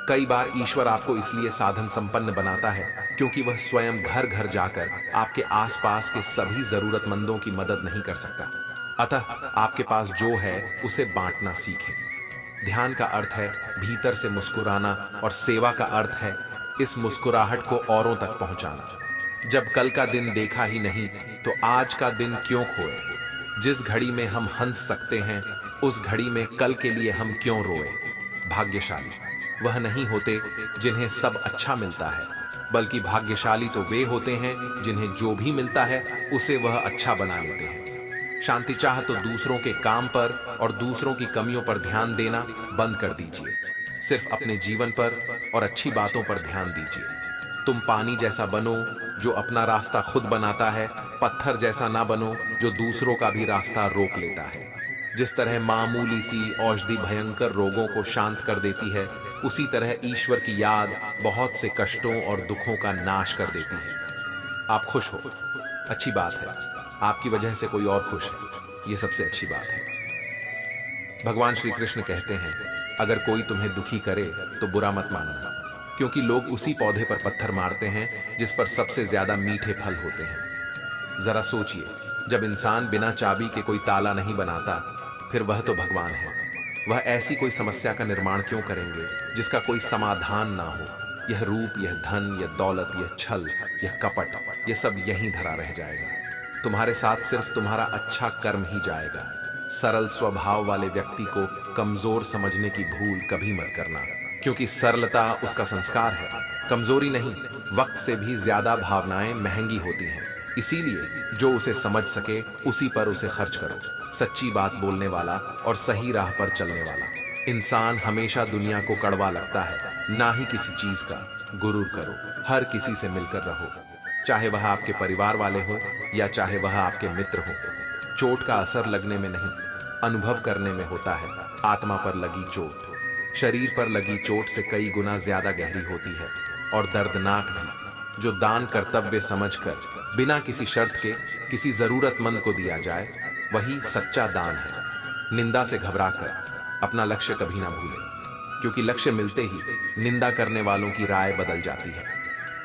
कई बार ईश्वर आपको इसलिए साधन संपन्न बनाता है क्योंकि वह स्वयं घर घर जाकर आपके आसपास के सभी जरूरतमंदों की मदद नहीं कर सकता। अतः आपके पास जो है उसे बांटना सीखें। ध्यान का अर्थ है भीतर से मुस्कुराना, और सेवा का अर्थ है इस मुस्कुराहट को औरों तक पहुंचाना। जब कल का दिन देखा ही नहीं तो आज का दिन क्यों खोए। जिस घड़ी में हम हंस सकते हैं उस घड़ी में कल के लिए हम क्यों रोए। भाग्यशाली वह नहीं होते जिन्हें सब अच्छा मिलता है, बल्कि भाग्यशाली तो वे होते हैं जिन्हें जो भी मिलता है उसे वह अच्छा बना लेते हैं। शांति चाह तो दूसरों के काम पर और दूसरों की कमियों पर ध्यान देना बंद कर दीजिए। सिर्फ अपने जीवन पर और अच्छी बातों पर ध्यान दीजिए। तुम पानी जैसा बनो जो अपना रास्ता खुद बनाता है, पत्थर जैसा ना बनो जो दूसरों का भी रास्ता रोक लेता है। जिस तरह मामूली सी औषधि भयंकर रोगों को शांत कर देती है, उसी तरह ईश्वर की याद बहुत से कष्टों और दुखों का नाश कर देती है। आप खुश हो, अच्छी बात है, आपकी वजह से कोई और खुश है, ये सबसे अच्छी बात है। भगवान श्री कृष्ण कहते हैं, अगर कोई तुम्हें दुखी करे तो बुरा मत मानना, क्योंकि लोग उसी पौधे पर पत्थर मारते हैं जिस पर सबसे ज्यादा मीठे फल होते हैं। जरा सोचिए, जब इंसान बिना चाबी के कोई ताला नहीं बनाता, फिर वह तो भगवान है। वह ऐसी कोई समस्या का निर्माण क्यों करेंगे जिसका कोई समाधान ना हो। यह रूप, यह धन, यह दौलत, यह छल, यह कपट, यह सब यहीं धरा रह जाएगा। तुम्हारे साथ सिर्फ तुम्हारा अच्छा कर्म ही जाएगा। सरल स्वभाव वाले व्यक्ति को कमजोर समझने की भूल कभी मत करना, क्योंकि सरलता उसका संस्कार है, कमजोरी नहीं। वक्त से भी ज्यादा भावनाएं महंगी होती हैं, इसीलिए जो उसे समझ सके उसी पर उसे खर्च करो। सच्ची बात बोलने वाला और सही राह पर चलने वाला इंसान हमेशा दुनिया को कड़वा लगता है। ना ही किसी चीज का गुरूर करो, हर किसी से मिलकर रहो, चाहे वह आपके परिवार वाले हों या चाहे वह आपके मित्र हों। चोट का असर लगने में नहीं, अनुभव करने में होता है। आत्मा पर लगी चोट शरीर पर लगी चोट से कई गुना ज्यादा गहरी होती है और दर्दनाक भी। जो दान कर्तव्य समझकर बिना किसी शर्त के किसी जरूरतमंद को दिया जाए, वही सच्चा दान है। निंदा से घबराकर अपना लक्ष्य कभी ना भूलें, क्योंकि लक्ष्य मिलते ही निंदा करने वालों की राय बदल जाती है।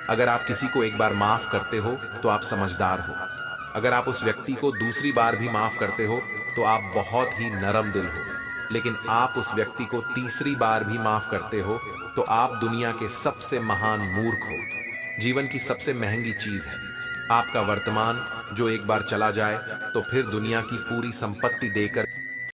अगर आप किसी को एक बार माफ करते हो तो आप समझदार हो। अगर आप उस व्यक्ति को दूसरी बार भी माफ करते हो तो आप बहुत ही नरम दिल हो। लेकिन आप उस व्यक्ति को तीसरी बार भी माफ करते हो तो आप दुनिया के सबसे महान मूर्ख हो। जीवन की सबसे महंगी चीज है आपका वर्तमान, जो एक बार चला जाए तो फिर दुनिया की पूरी संपत्ति देकर